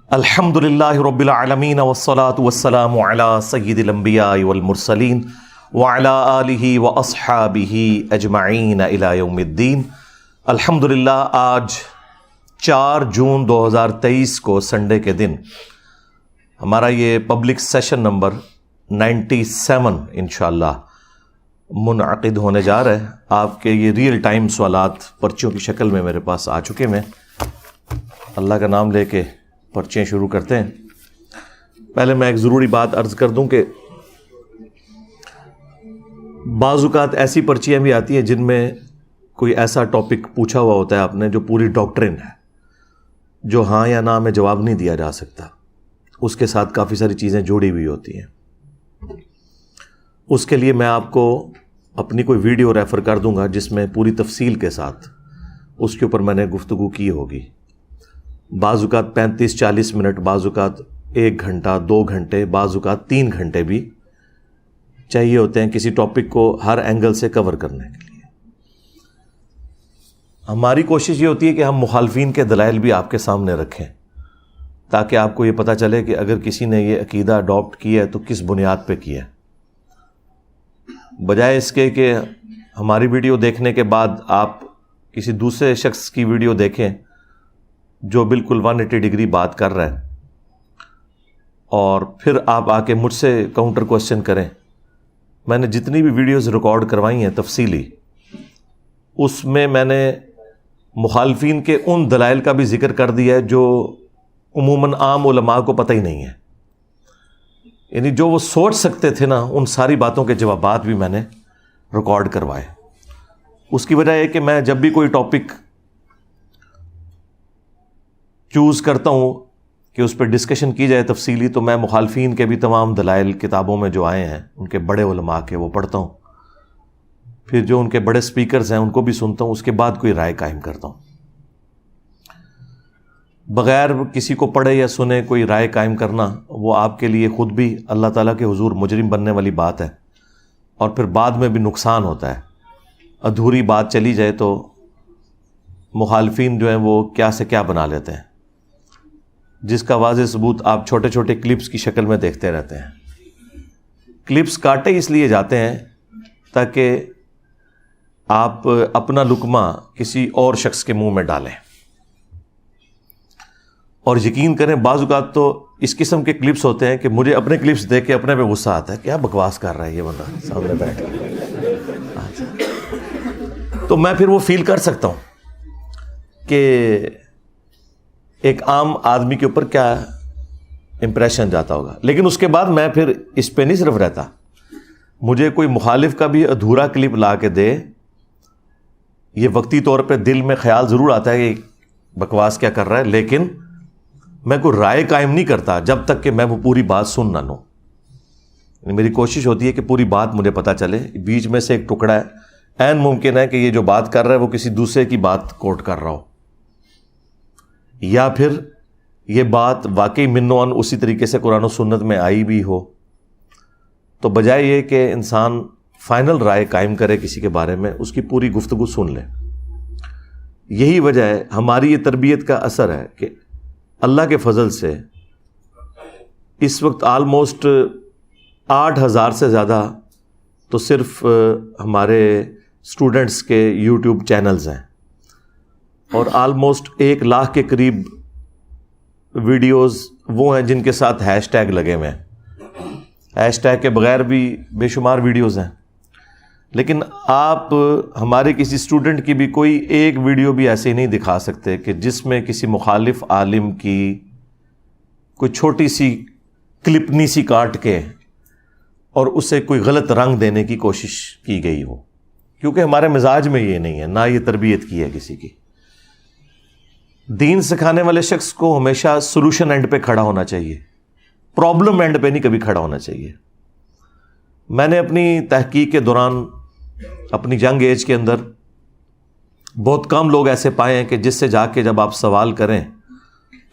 الحمدللہ رب العالمین والصلاة والسلام علی سید الانبیاء والمرسلین وعلی آلہ واصحابہ اجمعین الی یوم الدین۔ الحمدللہ آج 4 جون 2023 کو سنڈے کے دن ہمارا یہ پبلک سیشن نمبر 97 انشاءاللہ منعقد ہونے جا رہا ہے۔ آپ کے یہ ریئل ٹائم سوالات پرچیوں کی شکل میں میرے پاس آ چکے ہیں۔ اللہ کا نام لے کے پرچیں شروع کرتے ہیں۔ پہلے میں ایک ضروری بات عرض کر دوں کہ بعض اوقات ایسی پرچیاں بھی آتی ہیں جن میں کوئی ایسا ٹاپک پوچھا ہوا ہوتا ہے آپ نے جو پوری ڈاکٹرن ہے، جو ہاں یا نہ میں جواب نہیں دیا جا سکتا، اس کے ساتھ کافی ساری چیزیں جڑی ہوئی ہوتی ہیں۔ اس کے لیے میں آپ کو اپنی کوئی ویڈیو ریفر کر دوں گا جس میں پوری تفصیل کے ساتھ اس کے اوپر میں نے گفتگو کی ہوگی۔ بعض اوقات 35-40 منٹ، بعض اوقات 1 گھنٹہ 2 گھنٹے، بعض اوقات 3 گھنٹے بھی چاہیے ہوتے ہیں کسی ٹاپک کو ہر اینگل سے کور کرنے کے لیے۔ ہماری کوشش یہ ہوتی ہے کہ ہم مخالفین کے دلائل بھی آپ کے سامنے رکھیں تاکہ آپ کو یہ پتہ چلے کہ اگر کسی نے یہ عقیدہ اڈاپٹ کیا ہے تو کس بنیاد پہ کیا ہے، بجائے اس کے کہ ہماری ویڈیو دیکھنے کے بعد آپ کسی دوسرے شخص کی ویڈیو دیکھیں جو بالکل 180 ڈگری بات کر رہا ہے اور پھر آپ آ کے مجھ سے کاؤنٹر کوشچن کریں۔ میں نے جتنی بھی ویڈیوز ریکارڈ کروائی ہیں تفصیلی، اس میں نے مخالفین کے ان دلائل کا بھی ذکر کر دیا ہے جو عموماً عام علماء کو پتہ ہی نہیں ہے، یعنی جو وہ سوچ سکتے تھے نا، ان ساری باتوں کے جوابات بھی میں نے ریکارڈ کروائے۔ اس کی وجہ یہ کہ میں جب بھی کوئی ٹاپک چوز کرتا ہوں کہ اس پہ ڈسکشن کی جائے تفصیلی، تو میں مخالفین کے بھی تمام دلائل کتابوں میں جو آئے ہیں ان کے بڑے علماء کے وہ پڑھتا ہوں، پھر جو ان کے بڑے سپیکرز ہیں ان کو بھی سنتا ہوں، اس کے بعد کوئی رائے قائم کرتا ہوں۔ بغیر کسی کو پڑھے یا سنے کوئی رائے قائم کرنا وہ آپ کے لیے خود بھی اللہ تعالیٰ کے حضور مجرم بننے والی بات ہے، اور پھر بعد میں بھی نقصان ہوتا ہے۔ ادھوری بات چلی جائے تو مخالفین جو ہیں وہ کیا سے کیا بنا لیتے ہیں، جس کا واضح ثبوت آپ چھوٹے چھوٹے کلپس کی شکل میں دیکھتے رہتے ہیں۔ کلپس کاٹے اس لیے جاتے ہیں تاکہ آپ اپنا لقمہ کسی اور شخص کے منہ میں ڈالیں، اور یقین کریں بعض اوقات تو اس قسم کے کلپس ہوتے ہیں کہ مجھے اپنے کلپس دیکھ کے اپنے پہ غصہ آتا ہے، کیا بکواس کر رہا ہے یہ بندہ سامنے بیٹھ کے۔ تو میں پھر وہ فیل کر سکتا ہوں کہ ایک عام آدمی کے اوپر کیا امپریشن جاتا ہوگا، لیکن اس کے بعد میں پھر اس پہ نہیں صرف رہتا، مجھے کوئی مخالف کا بھی ادھورا کلپ لا کے دے، یہ وقتی طور پہ دل میں خیال ضرور آتا ہے کہ بکواس کیا کر رہا ہے، لیکن میں کوئی رائے قائم نہیں کرتا جب تک کہ میں وہ پوری بات سن نہ لوں۔ میری کوشش ہوتی ہے کہ پوری بات مجھے پتہ چلے، بیچ میں سے ایک ٹکڑا ہے، عین ممکن ہے کہ یہ جو بات کر رہا ہے وہ کسی دوسرے کی بات کوٹ کر رہا ہو، یا پھر یہ بات واقعی منوان اسی طریقے سے قرآن و سنت میں آئی بھی ہو۔ تو بجائے یہ کہ انسان فائنل رائے قائم کرے کسی کے بارے میں، اس کی پوری گفتگو سن لے۔ یہی وجہ ہے، ہماری یہ تربیت کا اثر ہے کہ اللہ کے فضل سے اس وقت آلموسٹ 8000 سے زیادہ تو صرف ہمارے اسٹوڈنٹس کے یوٹیوب چینلز ہیں، اور آلموسٹ 1 لاکھ کے قریب ویڈیوز وہ ہیں جن کے ساتھ ہیش ٹیگ لگے ہوئے ہیں۔ ہیش ٹیگ کے بغیر بھی بے شمار ویڈیوز ہیں، لیکن آپ ہمارے کسی اسٹوڈنٹ کی بھی کوئی ایک ویڈیو بھی ایسے نہیں دکھا سکتے کہ جس میں کسی مخالف عالم کی کوئی چھوٹی سی کلپنی سی کاٹ کے اور اسے کوئی غلط رنگ دینے کی کوشش کی گئی ہو، کیونکہ ہمارے مزاج میں یہ نہیں ہے، نہ یہ تربیت کی ہے کسی کی۔ دین سکھانے والے شخص کو ہمیشہ سولوشن اینڈ پہ کھڑا ہونا چاہیے، پرابلم اینڈ پہ نہیں کبھی کھڑا ہونا چاہیے۔ میں نے اپنی تحقیق کے دوران اپنی ینگ ایج کے اندر بہت کم لوگ ایسے پائے ہیں کہ جس سے جا کے جب آپ سوال کریں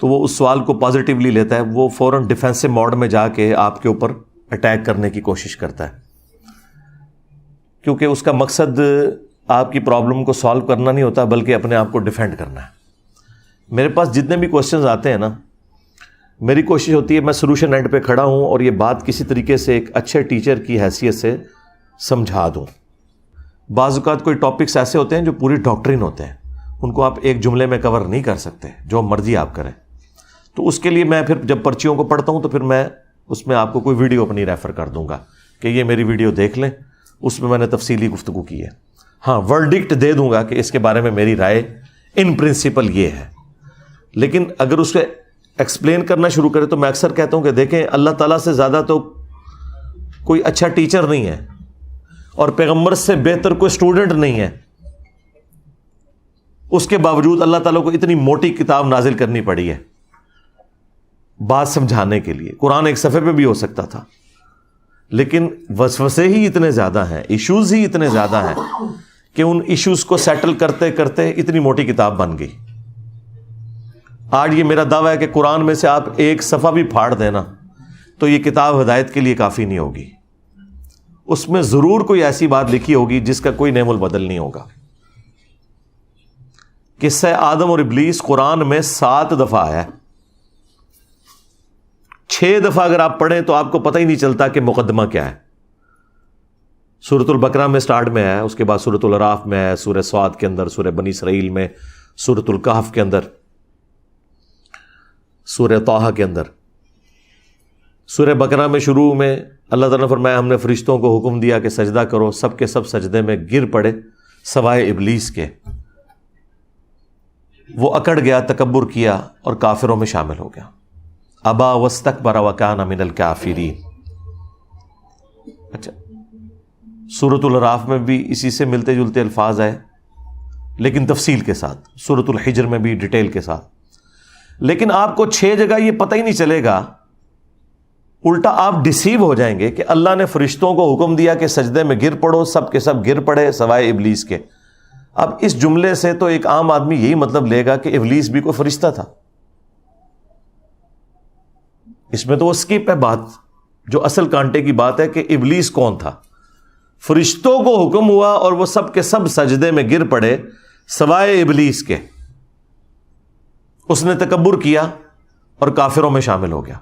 تو وہ اس سوال کو پازیٹیولی لیتا ہے، وہ فوراً ڈیفینسو موڈ میں جا کے آپ کے اوپر اٹیک کرنے کی کوشش کرتا ہے، کیونکہ اس کا مقصد آپ کی پرابلم کو سالو کرنا نہیں ہوتا بلکہ اپنے آپ کو ڈیفینڈ کرنا ہے۔ میرے پاس جتنے بھی کوشچنز آتے ہیں نا، میری کوشش ہوتی ہے میں سولوشن اینڈ پہ کھڑا ہوں اور یہ بات کسی طریقے سے ایک اچھے ٹیچر کی حیثیت سے سمجھا دوں. بعض اوقات کوئی ٹاپکس ایسے ہوتے ہیں جو پوری ڈاکٹرین ہوتے ہیں, ان کو آپ ایک جملے میں کور نہیں کر سکتے, جو مرضی آپ کریں. تو اس کے لیے میں پھر جب پرچیوں کو پڑھتا ہوں تو پھر میں اس میں آپ کو کوئی ویڈیو اپنی ریفر کر دوں گا کہ یہ میری ویڈیو دیکھ لیں, اس میں نے تفصیلی گفتگو کی ہے. ہاں, ورڈکٹ دے دوں گا کہ اس کے بارے میں میری رائے ان پرنسپل یہ ہے. لیکن اگر اس کو ایکسپلین کرنا شروع کرے تو میں اکثر کہتا ہوں کہ دیکھیں, اللہ تعالیٰ سے زیادہ تو کوئی اچھا ٹیچر نہیں ہے اور پیغمبر سے بہتر کوئی اسٹوڈنٹ نہیں ہے. اس کے باوجود اللہ تعالیٰ کو اتنی موٹی کتاب نازل کرنی پڑی ہے بات سمجھانے کے لیے. قرآن ایک صفحے پہ بھی ہو سکتا تھا, لیکن وسوسے ہی اتنے زیادہ ہیں, ایشوز ہی اتنے زیادہ ہیں کہ ان ایشوز کو سیٹل کرتے کرتے اتنی موٹی کتاب بن گئی. آج یہ میرا دعویٰ ہے کہ قرآن میں سے آپ ایک صفحہ بھی پھاڑ دینا تو یہ کتاب ہدایت کے لیے کافی نہیں ہوگی. اس میں ضرور کوئی ایسی بات لکھی ہوگی جس کا کوئی نعم البدل نہیں ہوگا. قصہ آدم اور ابلیس قرآن میں 7 دفعہ آیا ہے. 6 دفعہ اگر آپ پڑھیں تو آپ کو پتہ ہی نہیں چلتا کہ مقدمہ کیا ہے. سورۃ البقرہ میں سٹارٹ میں ہے, اس کے بعد سورۃ الاعراف میں ہے, سورہ صاد کے اندر, سورہ بنی اسرائیل میں, سورۃ الکہف کے اندر, سورہ طٰہٰ کے اندر. سورہ بقرہ میں شروع میں اللہ تعالیٰ نے فرمایا ہم نے فرشتوں کو حکم دیا کہ سجدہ کرو, سب کے سب سجدے میں گر پڑے سوائے ابلیس کے. وہ اکڑ گیا, تکبر کیا اور کافروں میں شامل ہو گیا. ابا واستکبر وکان من الکافرین. اچھا, سورۃ الاعراف میں بھی اسی سے ملتے جلتے الفاظ آئے لیکن تفصیل کے ساتھ, سورۃ الحجر میں بھی ڈیٹیل کے ساتھ. لیکن آپ کو 6 جگہ یہ پتہ ہی نہیں چلے گا, الٹا آپ ڈسیو ہو جائیں گے کہ اللہ نے فرشتوں کو حکم دیا کہ سجدے میں گر پڑو, سب کے سب گر پڑے سوائے ابلیس کے. اب اس جملے سے تو ایک عام آدمی یہی مطلب لے گا کہ ابلیس بھی کوئی فرشتہ تھا. اس میں تو وہ اسکپ ہے بات, جو اصل کانٹے کی بات ہے کہ ابلیس کون تھا. فرشتوں کو حکم ہوا اور وہ سب کے سب سجدے میں گر پڑے سوائے ابلیس کے. اس نے تکبر کیا اور کافروں میں شامل ہو گیا.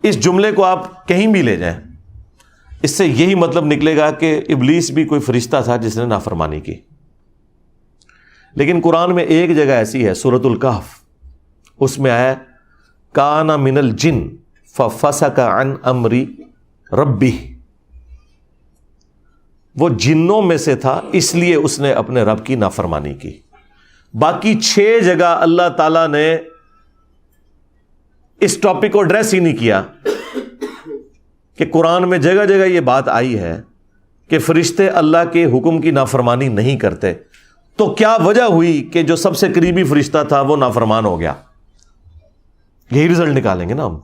اس جملے کو آپ کہیں بھی لے جائیں, اس سے یہی مطلب نکلے گا کہ ابلیس بھی کوئی فرشتہ تھا جس نے نافرمانی کی. لیکن قرآن میں ایک جگہ ایسی ہے, سورۃ الکہف, اس میں آیا کان من الجن ففسق عن امر ربہ. وہ جنوں میں سے تھا اس لیے اس نے اپنے رب کی نافرمانی کی. باقی 6 جگہ اللہ تعالیٰ نے اس ٹاپک کو ایڈریس ہی نہیں کیا کہ قرآن میں جگہ جگہ یہ بات آئی ہے کہ فرشتے اللہ کے حکم کی نافرمانی نہیں کرتے. تو کیا وجہ ہوئی کہ جو سب سے قریبی فرشتہ تھا وہ نافرمان ہو گیا؟ یہی رزلٹ نکالیں گے نا ہم.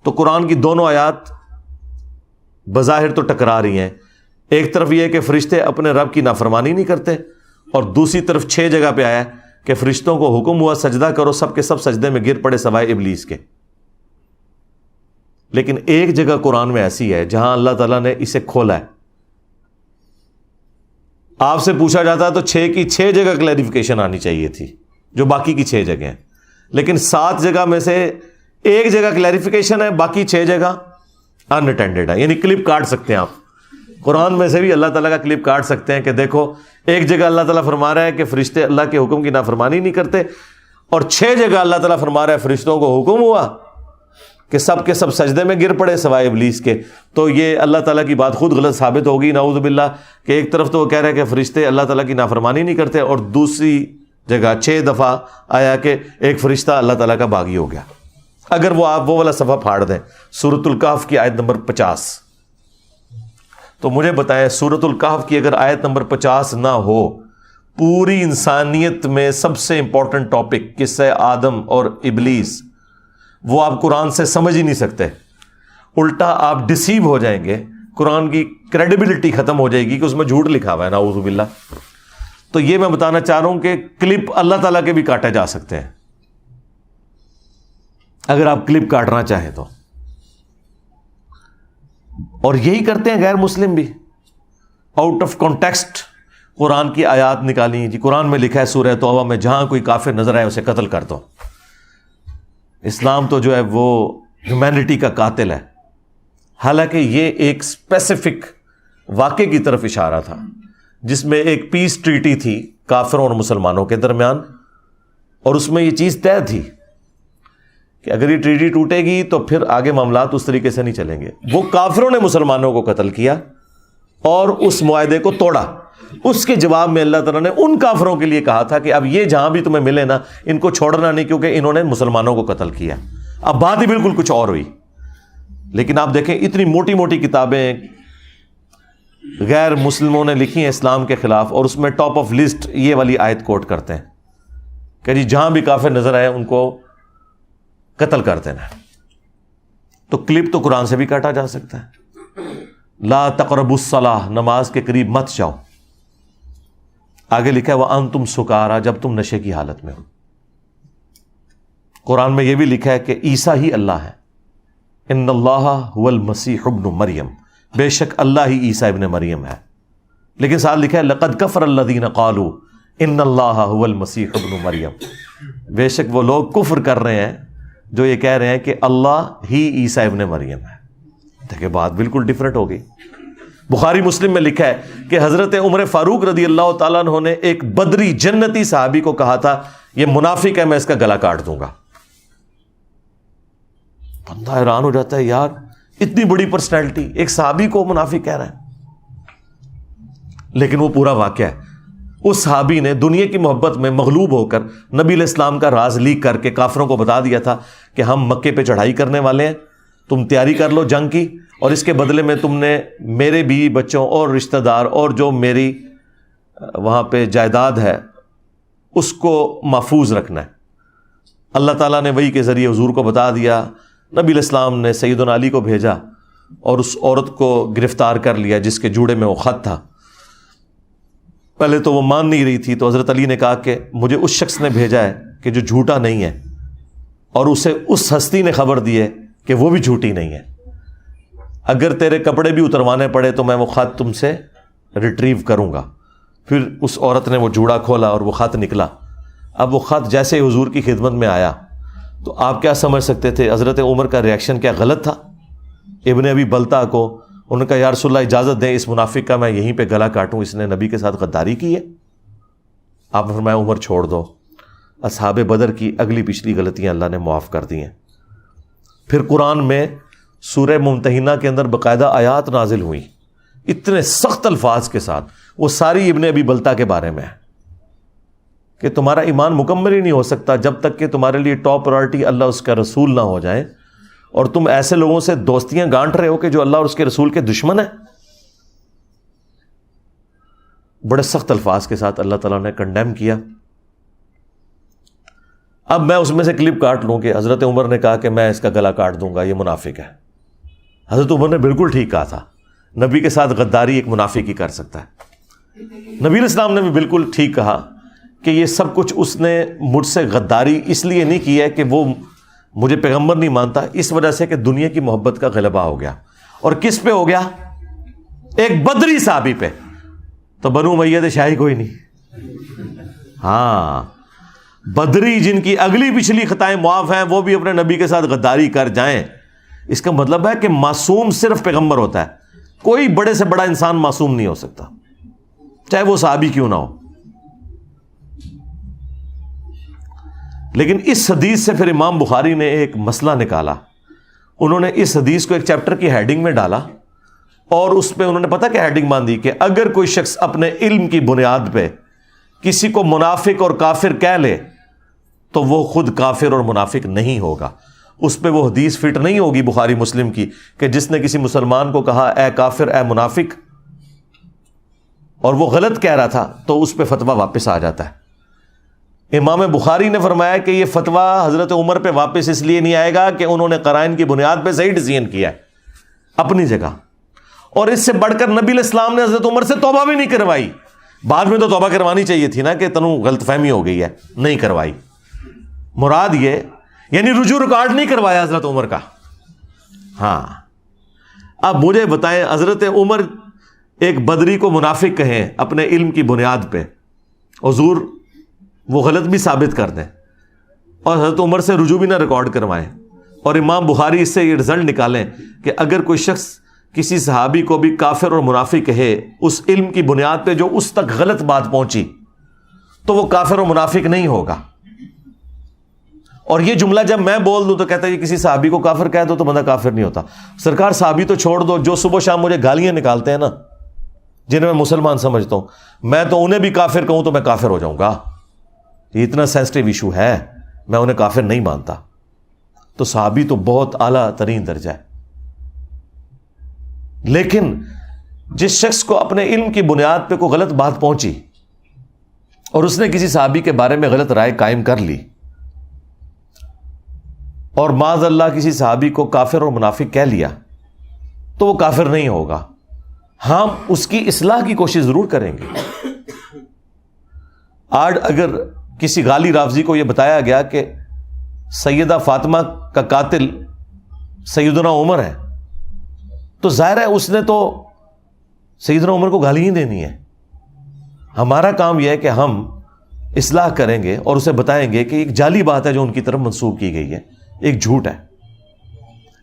تو قرآن کی دونوں آیات بظاہر تو ٹکرا رہی ہیں. ایک طرف یہ ہے کہ فرشتے اپنے رب کی نافرمانی نہیں کرتے, اور دوسری طرف 6 جگہ پہ آیا کہ فرشتوں کو حکم ہوا سجدہ کرو, سب کے سب سجدے میں گر پڑے سوائے ابلیس کے. لیکن ایک جگہ قرآن میں ایسی ہے جہاں اللہ تعالیٰ نے اسے کھولا ہے. آپ سے پوچھا جاتا ہے تو 6 کی 6 جگہ کلیریفیکیشن آنی چاہیے تھی, جو باقی کی 6 جگہ ہیں. لیکن 7 جگہ میں سے ایک جگہ کلیریفیکیشن ہے, باقی 6 جگہ ان اٹینڈڈ ہے. یعنی کلپ کاٹ سکتے ہیں آپ قرآن میں سے بھی, اللہ تعالیٰ کا کلپ کاٹ سکتے ہیں کہ دیکھو ایک جگہ اللہ تعالیٰ فرما رہا ہے کہ فرشتے اللہ کے حکم کی نافرمانی نہیں کرتے, اور 6 جگہ اللہ تعالیٰ فرما رہا ہے فرشتوں کو حکم ہوا کہ سب کے سب سجدے میں گر پڑے سوائے ابلیس کے. تو یہ اللہ تعالیٰ کی بات خود غلط ثابت ہوگی نعوذ باللہ, کہ ایک طرف تو وہ کہہ رہے ہیں کہ فرشتے اللہ تعالیٰ کی نافرمانی نہیں کرتے, اور دوسری جگہ 6 دفعہ آیا کہ ایک فرشتہ اللہ تعالیٰ کا باغی ہو گیا. اگر وہ آپ وہ والا صفحہ پھاڑ دیں, سورۃ الکہف کی آیت نمبر 50, تو مجھے بتائیں سورۃ الکہف کی اگر آیت نمبر 50 نہ ہو, پوری انسانیت میں سب سے امپورٹنٹ ٹاپک قصہ آدم اور ابلیس, وہ آپ قرآن سے سمجھ ہی نہیں سکتے. الٹا آپ ڈسیو ہو جائیں گے, قرآن کی کریڈیبلٹی ختم ہو جائے گی کہ اس میں جھوٹ لکھا ہوا ہے نعوذ باللہ. تو یہ میں بتانا چاہ رہا ہوں کہ کلپ اللہ تعالیٰ کے بھی کاٹے جا سکتے ہیں اگر آپ کلپ کاٹنا چاہیں تو. اور یہی کرتے ہیں غیر مسلم بھی, آؤٹ آف کانٹیکسٹ قرآن کی آیات نکالی. جی قرآن میں لکھا ہے سورہ توبہ میں جہاں کوئی کافر نظر آئے اسے قتل کر دو. اسلام تو جو ہے وہ ہیومینٹی کا قاتل ہے. حالانکہ یہ ایک اسپیسیفک واقعے کی طرف اشارہ تھا جس میں ایک پیس ٹریٹی تھی کافروں اور مسلمانوں کے درمیان, اور اس میں یہ چیز طے تھی کہ اگر یہ ٹریٹی ٹوٹے گی تو پھر آگے معاملات اس طریقے سے نہیں چلیں گے. وہ کافروں نے مسلمانوں کو قتل کیا اور اس معاہدے کو توڑا. اس کے جواب میں اللہ تعالیٰ نے ان کافروں کے لیے کہا تھا کہ اب یہ جہاں بھی تمہیں ملے نا, ان کو چھوڑنا نہیں, کیونکہ انہوں نے مسلمانوں کو قتل کیا. اب بات ہی بالکل کچھ اور ہوئی. لیکن آپ دیکھیں اتنی موٹی موٹی کتابیں غیر مسلموں نے لکھی ہیں اسلام کے خلاف, اور اس میں ٹاپ آف لسٹ یہ والی آیت کوٹ کرتے ہیں کہ جی جہاں بھی کافر نظر آئے ان کو قتل کر دینا. تو کلپ تو قرآن سے بھی کاٹا جا سکتا ہے. لا تقربوا الصلاۃ, نماز کے قریب مت جاؤ. آگے لکھا ہے وَأَنْتُمْ سُکارا, جب تم نشے کی حالت میں ہو. قرآن میں یہ بھی لکھا ہے کہ عیسیٰ ہی اللہ ہے. ان اللہ هو المسیح ابن مریم, بے شک اللہ ہی عیسیٰ ابن مریم ہے. لیکن ساتھ لکھا ہے لقد کفر الذین قالوا ان اللہ هو المسیح ابن مریم, بے شک وہ لوگ کفر کر رہے ہیں جو یہ کہہ رہے ہیں کہ اللہ ہی عیسیٰ ابن مریم ہے. دیکھیں بات بالکل ڈیفرنٹ ہو گئی. بخاری مسلم میں لکھا ہے کہ حضرت عمر فاروق رضی اللہ تعالیٰ عنہ نے ایک بدری جنتی صحابی کو کہا تھا یہ منافق ہے, میں اس کا گلا کاٹ دوں گا. بندہ حیران ہو جاتا ہے, یار اتنی بڑی پرسنالٹی ایک صحابی کو منافق کہہ رہا ہے. لیکن وہ پورا واقعہ ہے. اس صحابی نے دنیا کی محبت میں مغلوب ہو کر نبی علیہ السلام کا راز لیک کر کے کافروں کو بتا دیا تھا کہ ہم مکے پہ چڑھائی کرنے والے ہیں, تم تیاری کر لو جنگ کی, اور اس کے بدلے میں تم نے میرے بیوی بچوں اور رشتہ دار اور جو میری وہاں پہ جائیداد ہے اس کو محفوظ رکھنا ہے. اللہ تعالیٰ نے وحی کے ذریعے حضور کو بتا دیا. نبی علیہ السلام نے سیدنا علی کو بھیجا اور اس عورت کو گرفتار کر لیا جس کے جوڑے میں وہ خط تھا. پہلے تو وہ مان نہیں رہی تھی, تو حضرت علی نے کہا کہ مجھے اس شخص نے بھیجا ہے کہ جو جھوٹا نہیں ہے, اور اسے اس ہستی نے خبر دی ہے کہ وہ بھی جھوٹی نہیں ہے. اگر تیرے کپڑے بھی اتروانے پڑے تو میں وہ خط تم سے ریٹریو کروں گا. پھر اس عورت نے وہ جوڑا کھولا اور وہ خط نکلا. اب وہ خط جیسے حضور کی خدمت میں آیا تو آپ کیا سمجھ سکتے تھے حضرت عمر کا ریاکشن کیا غلط تھا؟ ابن ابی بلتا کو انہوں نے کہا یا رسول اللہ اجازت دیں اس منافق کا میں یہیں پہ گلا کاٹوں, اس نے نبی کے ساتھ غداری کی ہے. آپ نے فرمایا عمر چھوڑ دو. اصحاب بدر کی اگلی پچھلی غلطیاں اللہ نے معاف کر دی ہیں. پھر قرآن میں سورہ ممتحنہ کے اندر باقاعدہ آیات نازل ہوئی اتنے سخت الفاظ کے ساتھ, وہ ساری ابن ابی بلتا کے بارے میں ہے کہ تمہارا ایمان مکمل ہی نہیں ہو سکتا جب تک کہ تمہارے لیے ٹاپ پرائرٹی اللہ اس کا رسول نہ ہو جائے, اور تم ایسے لوگوں سے دوستیاں گانٹ رہے ہو کہ جو اللہ اور اس کے رسول کے دشمن ہیں. بڑے سخت الفاظ کے ساتھ اللہ تعالیٰ نے کنڈیم کیا. اب میں اس میں سے کلپ کاٹ لوں کہ حضرت عمر نے کہا کہ میں اس کا گلا کاٹ دوں گا, یہ منافق ہے. حضرت عمر نے بالکل ٹھیک کہا تھا, نبی کے ساتھ غداری ایک منافق ہی کر سکتا ہے. نبی علیہ السلام نے بھی بالکل ٹھیک کہا کہ یہ سب کچھ اس نے مجھ سے غداری اس لیے نہیں کی ہے کہ وہ مجھے پیغمبر نہیں مانتا, اس وجہ سے کہ دنیا کی محبت کا غلبہ ہو گیا. اور کس پہ ہو گیا؟ ایک بدری صحابی پہ. تو بنو امیہ شاہی کوئی نہیں. ہاں بدری جن کی اگلی پچھلی خطائیں معاف ہیں وہ بھی اپنے نبی کے ساتھ غداری کر جائیں. اس کا مطلب ہے کہ معصوم صرف پیغمبر ہوتا ہے, کوئی بڑے سے بڑا انسان معصوم نہیں ہو سکتا چاہے وہ صحابی کیوں نہ ہو. لیکن اس حدیث سے پھر امام بخاری نے ایک مسئلہ نکالا. انہوں نے اس حدیث کو ایک چیپٹر کی ہیڈنگ میں ڈالا, اور اس پہ انہوں نے پتہ کیا ہیڈنگ باندھی کہ اگر کوئی شخص اپنے علم کی بنیاد پہ کسی کو منافق اور کافر کہہ لے تو وہ خود کافر اور منافق نہیں ہوگا. اس پہ وہ حدیث فٹ نہیں ہوگی بخاری مسلم کی کہ جس نے کسی مسلمان کو کہا اے کافر اے منافق اور وہ غلط کہہ رہا تھا تو اس پہ فتویٰ واپس آ جاتا ہے. امام بخاری نے فرمایا کہ یہ فتویٰ حضرت عمر پہ واپس اس لیے نہیں آئے گا کہ انہوں نے قرائن کی بنیاد پہ صحیح ڈیسیژن کیا ہے اپنی جگہ, اور اس سے بڑھ کر نبی علیہ السلام نے حضرت عمر سے توبہ بھی نہیں کروائی. بعد میں تو توبہ کروانی چاہیے تھی نا کہ تنوں غلط فہمی ہو گئی ہے, نہیں کروائی. مراد یہ یعنی رجوع ریکارڈ نہیں کروایا حضرت عمر کا. ہاں اب مجھے بتائیں حضرت عمر ایک بدری کو منافق کہیں اپنے علم کی بنیاد پہ, حضور وہ غلط بھی ثابت کر دیں, اور حضرت عمر سے رجوع بھی نہ ریکارڈ کروائیں، اور امام بخاری اس سے یہ رزلٹ نکالیں کہ اگر کوئی شخص کسی صحابی کو بھی کافر اور منافق کہے اس علم کی بنیاد پہ جو اس تک غلط بات پہنچی، تو وہ کافر اور منافق نہیں ہوگا۔ اور یہ جملہ جب میں بول دوں تو کہتا ہے یہ کسی صحابی کو کافر کہہ دو تو بندہ کافر نہیں ہوتا۔ سرکار صحابی تو چھوڑ دو، جو صبح شام مجھے گالیاں نکالتے ہیں نا، جنہیں میں مسلمان سمجھتا ہوں، میں تو انہیں بھی کافر کہوں تو میں کافر ہو جاؤں گا۔ یہ اتنا سینسٹیو ایشو ہے، میں انہیں کافر نہیں مانتا۔ تو صحابی تو بہت اعلیٰ ترین درجہ ہے، لیکن جس شخص کو اپنے علم کی بنیاد پہ کوئی غلط بات پہنچی اور اس نے کسی صحابی کے بارے میں غلط رائے قائم کر لی اور معاذ اللہ کسی صحابی کو کافر اور منافق کہہ لیا، تو وہ کافر نہیں ہوگا۔ ہم اس کی اصلاح کی کوشش ضرور کریں گے۔ آج اگر کسی غالی رافضی کو یہ بتایا گیا کہ سیدہ فاطمہ کا قاتل سیدنا عمر ہے، تو ظاہر ہے اس نے تو سیدنا عمر کو گالی ہی دینی ہے۔ ہمارا کام یہ ہے کہ ہم اصلاح کریں گے اور اسے بتائیں گے کہ ایک جعلی بات ہے جو ان کی طرف منسوب کی گئی ہے، ایک جھوٹ ہے،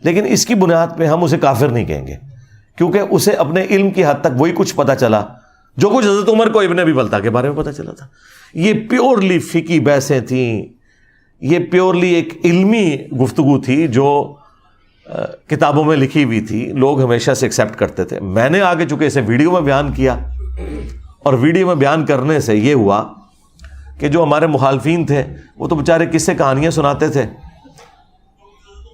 لیکن اس کی بنیاد پہ ہم اسے کافر نہیں کہیں گے، کیونکہ اسے اپنے علم کی حد تک وہی کچھ پتا چلا جو کچھ حضرت عمر کو ابن ابی بلتہ کے بارے میں پتا چلا تھا۔ یہ پیورلی فقہی بحثیں تھیں، یہ پیورلی ایک علمی گفتگو تھی جو کتابوں میں لکھی ہوئی تھی، لوگ ہمیشہ سے ایکسیپٹ کرتے تھے۔ میں نے آگے چونکہ اسے ویڈیو میں بیان کیا، اور ویڈیو میں بیان کرنے سے یہ ہوا کہ جو ہمارے مخالفین تھے وہ تو بیچارے قصے کہانیاں سناتے تھے،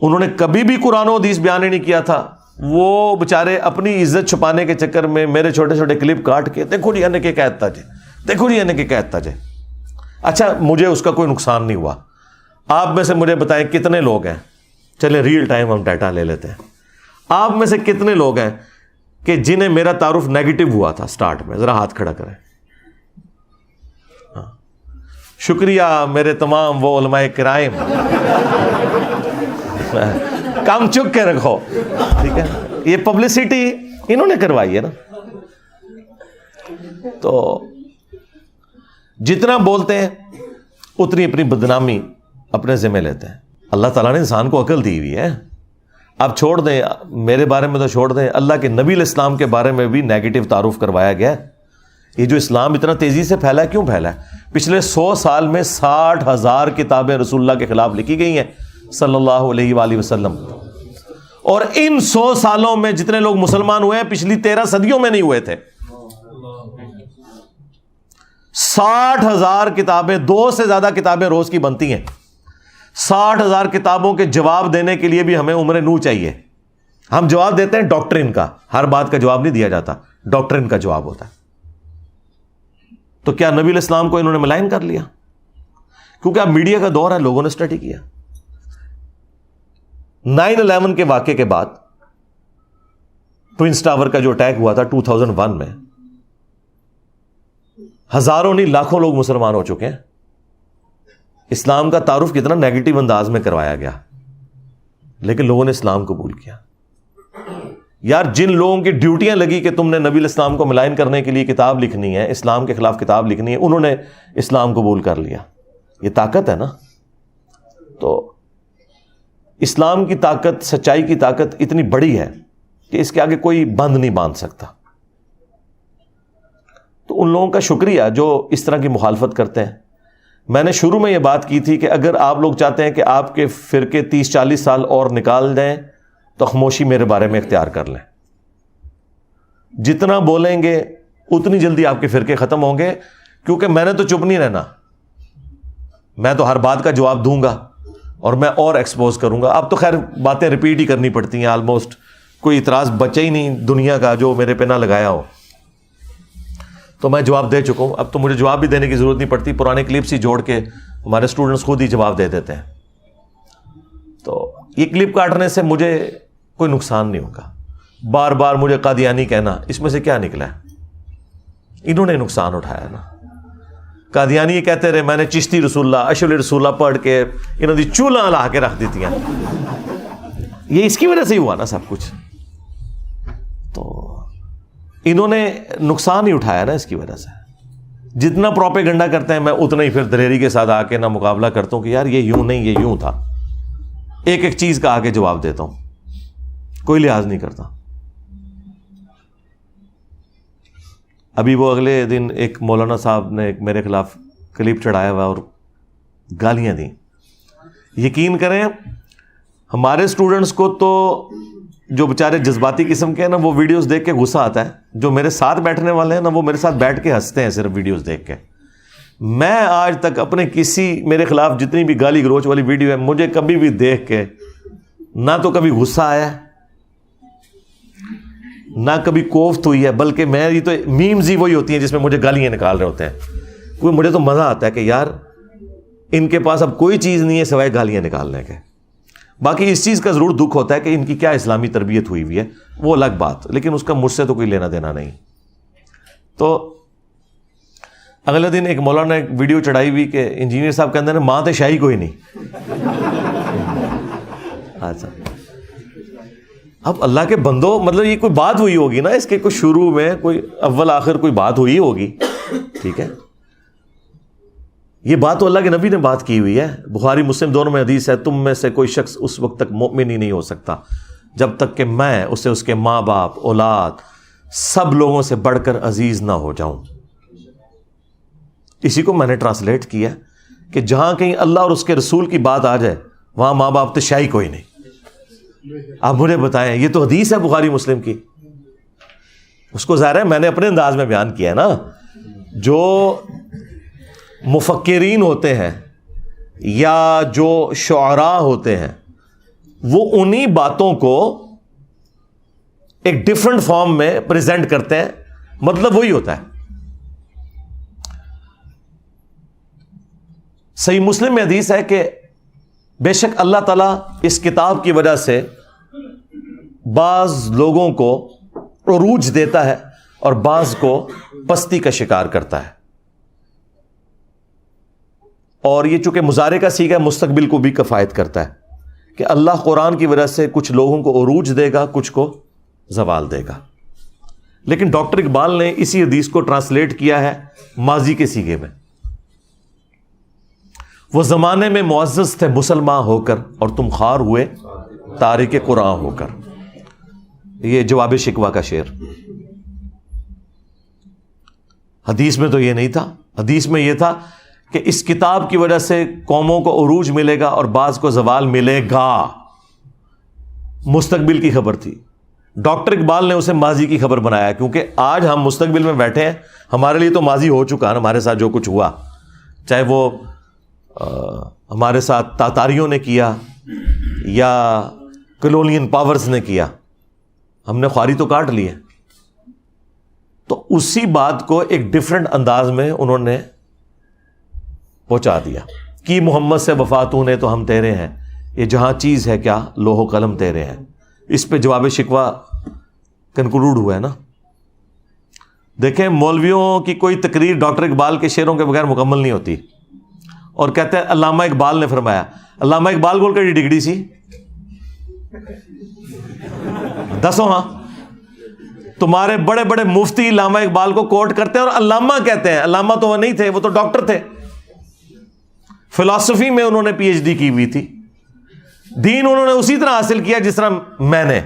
انہوں نے کبھی بھی قرآن و حدیث بیان ہی نہیں کیا تھا۔ وہ بیچارے اپنی عزت چھپانے کے چکر میں میرے چھوٹے چھوٹے کلپ کاٹ کے دیکھو جی انہیں کہ کہتا جے، دیکھو جی انہیں کہ کہتا جے۔ اچھا، مجھے اس کا کوئی نقصان نہیں ہوا۔ آپ میں سے مجھے بتائیں کتنے لوگ ہیں، چلے ریئل ٹائم ہم ڈیٹا لے لیتے ہیں، آپ میں سے کتنے لوگ ہیں کہ جنہیں میرا تعارف نیگیٹو ہوا تھا سٹارٹ میں؟ ذرا ہاتھ کھڑا کریں۔ شکریہ میرے تمام وہ علماء کرام، کام چک کے رکھو، ٹھیک ہے؟ یہ پبلسٹی انہوں نے کروائی ہے نا۔ تو جتنا بولتے ہیں اتنی اپنی بدنامی اپنے ذمہ لیتے ہیں۔ اللہ تعالیٰ نے انسان کو عقل دی ہوئی ہے، آپ چھوڑ دیں، میرے بارے میں تو چھوڑ دیں، اللہ کے نبی علیہ السلام کے بارے میں بھی نیگیٹو تعارف کروایا گیا ہے۔ یہ جو اسلام اتنا تیزی سے پھیلا ہے، کیوں پھیلا ہے؟ پچھلے 100 سال میں 60,000 کتابیں رسول اللہ کے خلاف لکھی گئی ہیں صلی اللہ علیہ وآلہ وسلم، اور ان 100 سالوں میں جتنے لوگ مسلمان ہوئے ہیں پچھلی 13 صدیوں میں نہیں ہوئے تھے۔ 60,000 کتابیں، 2 سے زیادہ کتابیں روز کی بنتی ہیں۔ 60,000 کتابوں کے جواب دینے کے لیے بھی ہمیں عمر نوح چاہیے۔ ہم جواب دیتے ہیں ڈاکٹرن کا، ہر بات کا جواب نہیں دیا جاتا، ڈاکٹرن کا جواب ہوتا ہے۔ تو کیا نبی علیہ السلام کو انہوں نے ملائن کر لیا؟ کیونکہ اب میڈیا کا دور ہے، لوگوں نے اسٹڈی کیا۔ 9/11 کے واقعے کے بعد ٹوئنس ٹاور کا جو اٹیک ہوا تھا 2001 میں، ہزاروں نہیں لاکھوں لوگ مسلمان ہو چکے ہیں۔ اسلام کا تعارف کتنا نیگیٹو انداز میں کروایا گیا، لیکن لوگوں نے اسلام قبول کیا۔ یار جن لوگوں کی ڈیوٹیاں لگی کہ تم نے نبی علیہ السلام کو ملائن کرنے کے لیے کتاب لکھنی ہے، اسلام کے خلاف کتاب لکھنی ہے، انہوں نے اسلام قبول کر لیا۔ یہ طاقت ہے نا۔ تو اسلام کی طاقت، سچائی کی طاقت اتنی بڑی ہے کہ اس کے آگے کوئی بند نہیں باندھ سکتا۔ تو ان لوگوں کا شکریہ جو اس طرح کی مخالفت کرتے ہیں۔ میں نے شروع میں یہ بات کی تھی کہ اگر آپ لوگ چاہتے ہیں کہ آپ کے فرقے 30-40 سال اور نکال دیں تو خاموشی میرے بارے میں اختیار کر لیں۔ جتنا بولیں گے اتنی جلدی آپ کے فرقے ختم ہوں گے، کیونکہ میں نے تو چپ نہیں رہنا، میں تو ہر بات کا جواب دوں گا اور میں اور ایکسپوز کروں گا۔ اب تو خیر باتیں ریپیٹ ہی کرنی پڑتی ہیں، آلموسٹ کوئی اعتراض بچا ہی نہیں دنیا کا جو میرے پہ نہ لگایا ہو، تو میں جواب دے چکا ہوں۔ اب تو مجھے جواب بھی دینے کی ضرورت نہیں پڑتی، پرانے کلپس ہی جوڑ کے ہمارے اسٹوڈنٹس خود ہی جواب دے دیتے ہیں۔ تو یہ کلپ کاٹنے سے مجھے کوئی نقصان نہیں ہوگا۔ بار بار مجھے قادیانی کہنا، اس میں سے کیا نکلا ہے؟ انہوں نے نقصان اٹھایا نا۔ قادیانی یہ کہتے رہے میں نے چشتی رسول اللہ، اشرف رسول اللہ پڑھ کے انہوں نے چولہا لا کے رکھ دیتی ہیں۔ یہ اس کی وجہ سے ہی ہوا نا سب کچھ۔ تو انہوں نے نقصان ہی اٹھایا نا اس کی وجہ سے۔ جتنا پروپیگنڈا کرتے ہیں میں اتنا ہی پھر دلیری کے ساتھ آ کے نہ مقابلہ کرتا ہوں کہ یار یہ یوں نہیں، یہ یوں تھا. ایک ایک چیز کا آگے جواب دیتا ہوں، کوئی لحاظ نہیں کرتا. ابھی وہ اگلے دن ایک مولانا صاحب نے ایک میرے خلاف کلپ چڑھایا ہوا اور گالیاں دیں. یقین کریں ہمارے اسٹوڈنٹس کو تو جو بیچارے جذباتی قسم کے ہیں نا، وہ ویڈیوز دیکھ کے غصہ آتا ہے. جو میرے ساتھ بیٹھنے والے ہیں نا، وہ میرے ساتھ بیٹھ کے ہنستے ہیں صرف ویڈیوز دیکھ کے. میں آج تک اپنے کسی میرے خلاف جتنی بھی گالی گلوچ والی ویڈیو ہے، مجھے کبھی بھی دیکھ کے نہ تو کبھی غصہ آیا نہ کبھی کوفت ہوئی ہے، بلکہ میری تو میمز ہی وہی ہوتی ہیں جس میں مجھے گالیاں نکال رہے ہوتے ہیں. کوئی مجھے تو مزہ آتا ہے کہ یار ان کے پاس اب کوئی چیز نہیں ہے سوائے گالیاں نکالنے کے. باقی اس چیز کا ضرور دکھ ہوتا ہے کہ ان کی کیا اسلامی تربیت ہوئی ہوئی ہے، وہ الگ بات، لیکن اس کا مجھ سے تو کوئی لینا دینا نہیں. تو اگلے دن ایک مولانا نے ایک ویڈیو چڑھائی ہوئی کہ انجینئر صاحب کہتے ہیں ماں تے شاہی کوئی نہیں. اچھا اب اللہ کے بندو، مطلب یہ کوئی بات ہوئی ہوگی نا، اس کے کوئی شروع میں کوئی اول آخر کوئی بات ہوئی ہوگی، ٹھیک ہے. یہ بات تو اللہ کے نبی نے بات کی ہوئی ہے. بخاری مسلم دونوں میں حدیث ہے، تم میں سے کوئی شخص اس وقت تک مومن ہی نہیں ہو سکتا جب تک کہ میں اسے اس کے ماں باپ، اولاد، سب لوگوں سے بڑھ کر عزیز نہ ہو جاؤں. اسی کو میں نے ٹرانسلیٹ کیا کہ جہاں کہیں اللہ اور اس کے رسول کی بات آ جائے وہاں ماں باپ تو شاہی کوئی نہیں. آپ مجھے بتائیں، یہ تو حدیث ہے بخاری مسلم کی. اس کو ظاہر ہے میں نے اپنے انداز میں بیان کیا ہے نا. جو مفکرین ہوتے ہیں یا جو شعراء ہوتے ہیں وہ انہی باتوں کو ایک ڈفرنٹ فارم میں پریزنٹ کرتے ہیں، مطلب وہی ہوتا ہے. صحیح مسلم میں حدیث ہے کہ بے شک اللہ تعالیٰ اس کتاب کی وجہ سے بعض لوگوں کو عروج دیتا ہے اور بعض کو پستی کا شکار کرتا ہے. اور یہ چونکہ مضارع کا صیغہ مستقبل کو بھی کفایت کرتا ہے کہ اللہ قرآن کی وجہ سے کچھ لوگوں کو عروج دے گا، کچھ کو زوال دے گا. لیکن ڈاکٹر اقبال نے اسی حدیث کو ٹرانسلیٹ کیا ہے ماضی کے صیغے میں. وہ زمانے میں معزز تھے مسلمان ہو کر اور تم خوار ہوئے تارک قرآن ہو کر. یہ جواب شکوہ کا شعر. حدیث میں تو یہ نہیں تھا. حدیث میں یہ تھا کہ اس کتاب کی وجہ سے قوموں کو عروج ملے گا اور بعض کو زوال ملے گا. مستقبل کی خبر تھی. ڈاکٹر اقبال نے اسے ماضی کی خبر بنایا کیونکہ آج ہم مستقبل میں بیٹھے ہیں، ہمارے لیے تو ماضی ہو چکا ہے. ہمارے ساتھ جو کچھ ہوا، چاہے وہ ہمارے ساتھ تاتاریوں نے کیا یا کلونین پاورز نے کیا، ہم نے خواری تو کاٹ لی ہے. تو اسی بات کو ایک ڈفرنٹ انداز میں انہوں نے پہنچا دیا. کی محمد سے وفاتوں نے تو ہم تیرے ہیں، یہ جہاں چیز ہے کیا لوح و قلم تیرے ہیں. اس پہ جواب شکوہ کنکلوڈ ہوا ہے نا. دیکھیں مولویوں کی کوئی تقریر ڈاکٹر اقبال کے شعروں کے بغیر مکمل نہیں ہوتی. اور کہتے ہیں علامہ اقبال نے فرمایا. علامہ اقبال کو کہڑی ڈگری سی دسو. ہاں تمہارے بڑے بڑے مفتی علامہ اقبال کو کوٹ کرتے ہیں اور علامہ کہتے ہیں. علامہ تو وہ نہیں تھے، وہ تو ڈاکٹر تھے. فلسفی میں انہوں نے پی ایچ ڈی کی ہوئی تھی. دین انہوں نے اسی طرح حاصل کیا جس طرح میں نے.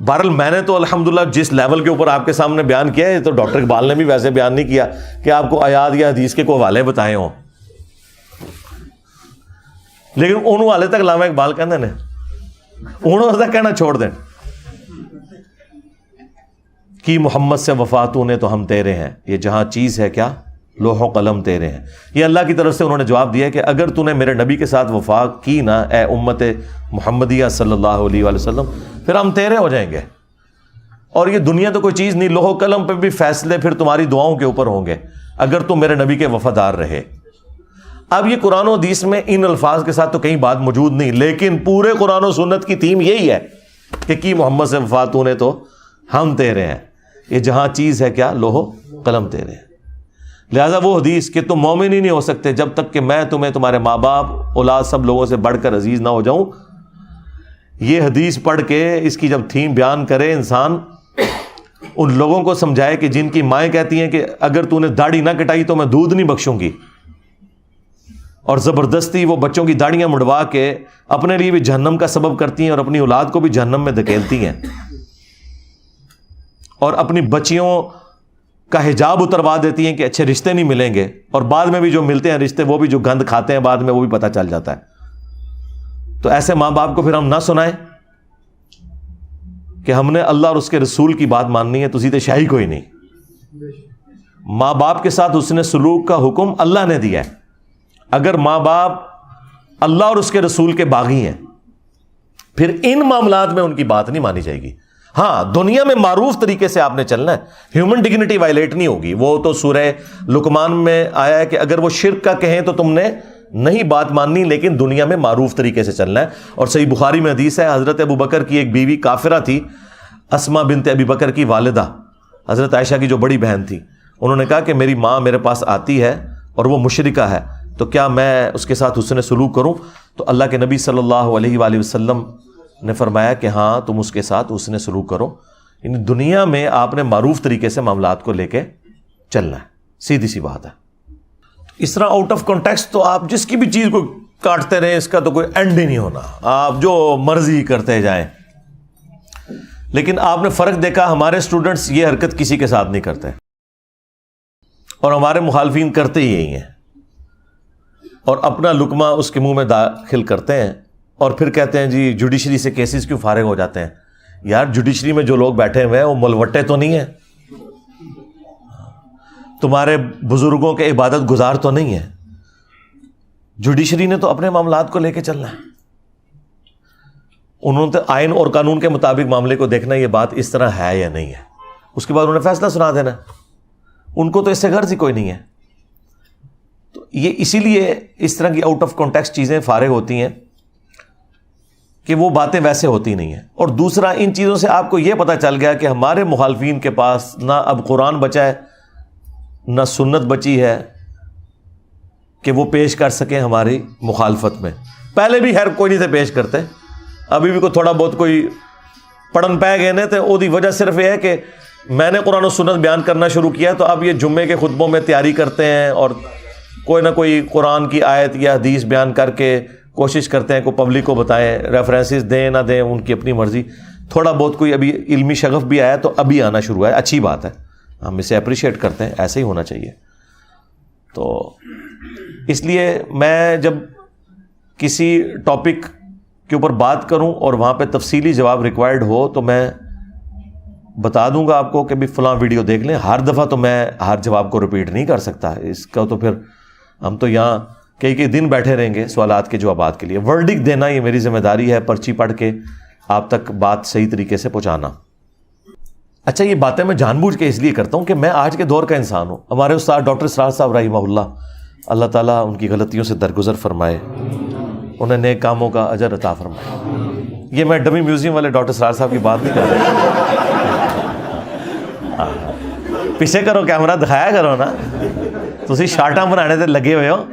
بہرحال میں نے تو الحمدللہ جس لیول کے اوپر آپ کے سامنے بیان کیا ہے، تو ڈاکٹر اقبال نے بھی ویسے بیان نہیں کیا کہ آپ کو آیات یا حدیث کے کوئی حوالے بتائے ہوں. لیکن ان والے تک علامہ اقبال کہنے نے انہوں تک کہنا چھوڑ دیں. کی محمد سے وفاتوں نے تو ہم تیرے ہیں، یہ جہاں چیز ہے کیا لوح و قلم تیرے ہیں. یہ اللہ کی طرف سے انہوں نے جواب دیا کہ اگر تو نے میرے نبی کے ساتھ وفا کی نا اے امت محمدیہ صلی اللہ علیہ وآلہ وسلم، پھر ہم تیرے ہو جائیں گے. اور یہ دنیا تو کوئی چیز نہیں، لوح و قلم پہ بھی فیصلے پھر تمہاری دعاؤں کے اوپر ہوں گے اگر تم میرے نبی کے وفادار رہے. اب یہ قرآن و حدیث میں ان الفاظ کے ساتھ تو کہیں بات موجود نہیں، لیکن پورے قرآن و سنت کی تھیم یہی ہے کہ کی محمد سے وفاتوں نے تو ہم تیرے ہیں، یہ جہاں چیز ہے کیا لوح و قلم تیرے ہیں. لہذا وہ حدیث کہ تم مومن ہی نہیں ہو سکتے جب تک کہ میں تمہیں تمہارے ماں باپ، اولاد، سب لوگوں سے بڑھ کر عزیز نہ ہو جاؤں، یہ حدیث پڑھ کے اس کی جب تھیم بیان کرے انسان، ان لوگوں کو سمجھائے کہ جن کی مائیں کہتی ہیں کہ اگر تو نے داڑھی نہ کٹائی تو میں دودھ نہیں بخشوں گی، اور زبردستی وہ بچوں کی داڑیاں مڑوا کے اپنے لیے بھی جہنم کا سبب کرتی ہیں اور اپنی اولاد کو بھی جہنم میں دھکیلتی ہیں، اور اپنی بچیوں کا حجاب اتروا دیتی ہیں کہ اچھے رشتے نہیں ملیں گے، اور بعد میں بھی جو ملتے ہیں رشتے وہ بھی جو گند کھاتے ہیں بعد میں وہ بھی پتہ چل جاتا ہے۔ تو ایسے ماں باپ کو پھر ہم نہ سنائیں کہ ہم نے اللہ اور اس کے رسول کی بات ماننی ہے، تو سیدھے شاہی کوئی نہیں۔ ماں باپ کے ساتھ حسن سلوک کا حکم اللہ نے دیا ہے۔ اگر ماں باپ اللہ اور اس کے رسول کے باغی ہیں پھر ان معاملات میں ان کی بات نہیں مانی جائے گی۔ ہاں، دنیا میں معروف طریقے سے آپ نے چلنا ہے، ہیومن ڈگنیٹی وائلیٹ نہیں ہوگی۔ وہ تو سورہ لقمان میں آیا ہے کہ اگر وہ شرک کا کہیں تو تم نے نہیں بات ماننی، لیکن دنیا میں معروف طریقے سے چلنا ہے۔ اور صحیح بخاری میں حدیث ہے، حضرت ابو بکر کی ایک بیوی کافرہ تھی، اسما بنت ابی بکر کی والدہ، حضرت عائشہ کی جو بڑی بہن تھی، انہوں نے کہا کہ میری ماں میرے پاس آتی ہے اور وہ مشرکہ ہے، تو کیا میں اس کے ساتھ حسن سلوک کروں؟ تو اللہ کے نبی صلی اللہ علیہ وآلہ وسلم نے فرمایا کہ ہاں تم اس کے ساتھ حسن سلوک کرو۔ یعنی دنیا میں آپ نے معروف طریقے سے معاملات کو لے کے چلنا ہے، سیدھی سی بات ہے۔ اس طرح آؤٹ آف کانٹیکسٹ تو آپ جس کی بھی چیز کو کاٹتے رہیں، اس کا تو کوئی اینڈ ہی نہیں ہونا، آپ جو مرضی کرتے جائیں۔ لیکن آپ نے فرق دیکھا، ہمارے اسٹوڈنٹس یہ حرکت کسی کے ساتھ نہیں کرتے، اور ہمارے مخالفین کرتے ہی یہی ہیں، اور اپنا لقمہ اس کے منہ میں داخل کرتے ہیں، اور پھر کہتے ہیں جی جوڈیشری سے کیسز کیوں فارغ ہو جاتے ہیں۔ یار جوڈیشری میں جو لوگ بیٹھے ہوئے ہیں وہ ملوٹے تو نہیں ہیں، تمہارے بزرگوں کے عبادت گزار تو نہیں ہیں۔ جوڈیشری نے تو اپنے معاملات کو لے کے چلنا ہے، انہوں نے تو آئین اور قانون کے مطابق معاملے کو دیکھنا ہے، یہ بات اس طرح ہے یا نہیں ہے، اس کے بعد انہوں نے فیصلہ سنا دینا، ان کو تو اس سے غرض ہی کوئی نہیں ہے۔ تو یہ اسی لیے اس طرح کی آؤٹ آف کانٹیکسٹ چیزیں فارغ ہوتی ہیں کہ وہ باتیں ویسے ہوتی نہیں ہیں۔ اور دوسرا، ان چیزوں سے آپ کو یہ پتہ چل گیا کہ ہمارے مخالفین کے پاس نہ اب قرآن بچا ہے نہ سنت بچی ہے کہ وہ پیش کر سکیں ہماری مخالفت میں۔ پہلے بھی خیر کوئی نہیں تھے پیش کرتے، ابھی بھی کوئی تھوڑا بہت کوئی پڑھن پہ گئے نے، تو وہ وجہ صرف یہ ہے کہ میں نے قرآن و سنت بیان کرنا شروع کیا تو اب یہ جمعے کے خطبوں میں تیاری کرتے ہیں اور کوئی نہ کوئی قرآن کی آیت یا حدیث بیان کر کے کوشش کرتے ہیں کہ پبلک کو بتائیں، ریفرنسز دیں نہ دیں ان کی اپنی مرضی۔ تھوڑا بہت کوئی ابھی علمی شغف بھی آیا تو ابھی آنا شروع ہے، اچھی بات ہے، ہم اسے اپریشیٹ کرتے ہیں، ایسے ہی ہونا چاہیے۔ تو اس لیے میں جب کسی ٹاپک کے اوپر بات کروں اور وہاں پہ تفصیلی جواب ریکوائرڈ ہو تو میں بتا دوں گا آپ کو کہ بھی فلاں ویڈیو دیکھ لیں۔ ہر دفعہ تو میں ہر جواب کو ریپیٹ نہیں کر سکتا، اس کا تو پھر ہم تو یہاں کئی دن بیٹھے رہیں گے سوالات کے جوابات کے لیے۔ ورڈک دینا یہ میری ذمہ داری ہے، پرچی پڑھ کے آپ تک بات صحیح طریقے سے پہنچانا۔ اچھا، یہ باتیں میں جان بوجھ کے اس لیے کرتا ہوں کہ میں آج کے دور کا انسان ہوں۔ ہمارے استاد ڈاکٹر اسرار صاحب رحمہ اللہ تعالیٰ ان کی غلطیوں سے درگزر فرمائے، انہیں نیک کاموں کا اجر عطا فرمائے۔ یہ میں ڈمی میوزیم والے ڈاکٹر اسرار صاحب کی بات نہیں کر رہا، پیچھے کرو کیمرہ دکھایا کرو نا، تسی شارٹاں بنانے تے لگے ہوئے ہو۔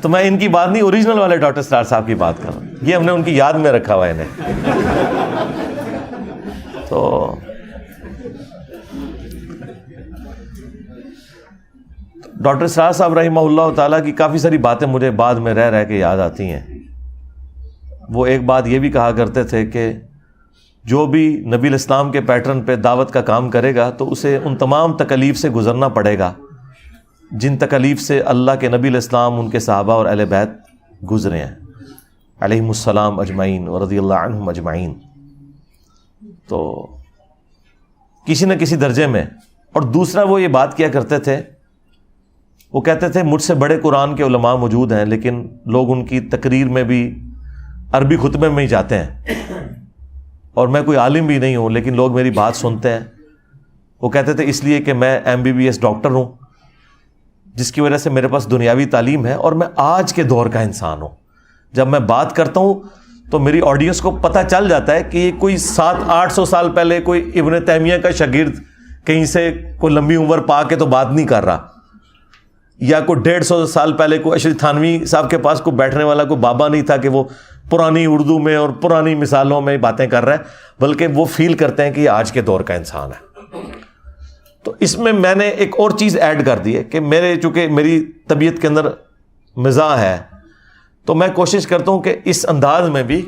تو میں ان کی بات نہیں، اوریجنل والے ڈاکٹر اسرار صاحب کی بات کر رہا ہوں، یہ ہم نے ان کی یاد میں رکھا ہوا ہے انہیں۔ تو ڈاکٹر اسرار صاحب رحمہ اللہ تعالیٰ کی کافی ساری باتیں مجھے بعد میں رہ کے یاد آتی ہیں۔ وہ ایک بات یہ بھی کہا کرتے تھے کہ جو بھی نبی الاسلام کے پیٹرن پہ دعوت کا کام کرے گا تو اسے ان تمام تکالیف سے گزرنا پڑے گا جن تکالیف سے اللہ کے نبی الاسلام، ان کے صحابہ اور اہل بیت گزرے ہیں علیہم السلام اجمعین ورضی اللہ عنہم اجمعین۔ تو کسی نہ کسی درجے میں۔ اور دوسرا وہ یہ بات کیا کرتے تھے، وہ کہتے تھے مجھ سے بڑے قرآن کے علماء موجود ہیں لیکن لوگ ان کی تقریر میں بھی عربی خطبے میں ہی جاتے ہیں، اور میں کوئی عالم بھی نہیں ہوں لیکن لوگ میری بات سنتے ہیں۔ وہ کہتے تھے اس لیے کہ میں MBBS ڈاکٹر ہوں، جس کی وجہ سے میرے پاس دنیاوی تعلیم ہے، اور میں آج کے دور کا انسان ہوں۔ جب میں بات کرتا ہوں تو میری آڈینس کو پتہ چل جاتا ہے کہ یہ کوئی 700-800 سال پہلے کوئی ابن تیمیہ کا شاگرد کہیں سے کوئی لمبی عمر پا کے تو بات نہیں کر رہا، یا کوئی 150 سال پہلے کوئی اشرف تھانوی صاحب کے پاس کوئی بیٹھنے والا کوئی بابا نہیں تھا کہ وہ پرانی اردو میں اور پرانی مثالوں میں باتیں کر رہا ہے، بلکہ وہ فیل کرتے ہیں کہ یہ آج کے دور کا انسان ہے۔ تو اس میں نے ایک اور چیز ایڈ کر دی ہے کہ چونکہ میری طبیعت کے اندر مزاح ہے، تو میں کوشش کرتا ہوں کہ اس انداز میں بھی،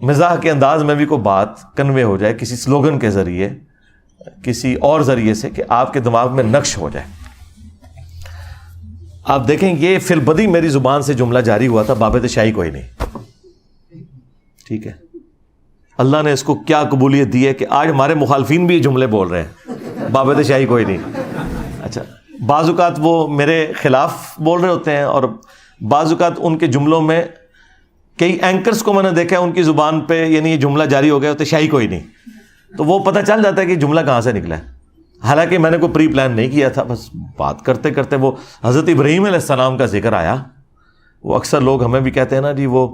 مزاح کے انداز میں بھی کوئی بات کنوے ہو جائے، کسی سلوگن کے ذریعے، کسی اور ذریعے سے، کہ آپ کے دماغ میں نقش ہو جائے۔ آپ دیکھیں یہ فی البدی میری زبان سے جملہ جاری ہوا تھا، بابت شاہی کوئی نہیں، ٹھیک ہے؟ اللہ نے اس کو کیا قبولیت دی ہے کہ آج ہمارے مخالفین بھی یہ جملے بول رہے ہیں، بابت شاہی کوئی نہیں۔ اچھا، بعض اوقات وہ میرے خلاف بول رہے ہوتے ہیں، اور بعض اوقات ان کے جملوں میں کئی اینکرز کو میں نے دیکھا ہے ان کی زبان پہ، یعنی یہ جملہ جاری ہو گیا ہوتا ہے شاہی کوئی نہیں، تو وہ پتہ چل جاتا ہے کہ جملہ کہاں سے نکلا ہے، حالانکہ میں نے کوئی پری پلان نہیں کیا تھا، بس بات کرتے کرتے وہ حضرت ابراہیم علیہ السلام کا ذکر آیا۔ وہ اکثر لوگ ہمیں بھی کہتے ہیں نا جی، وہ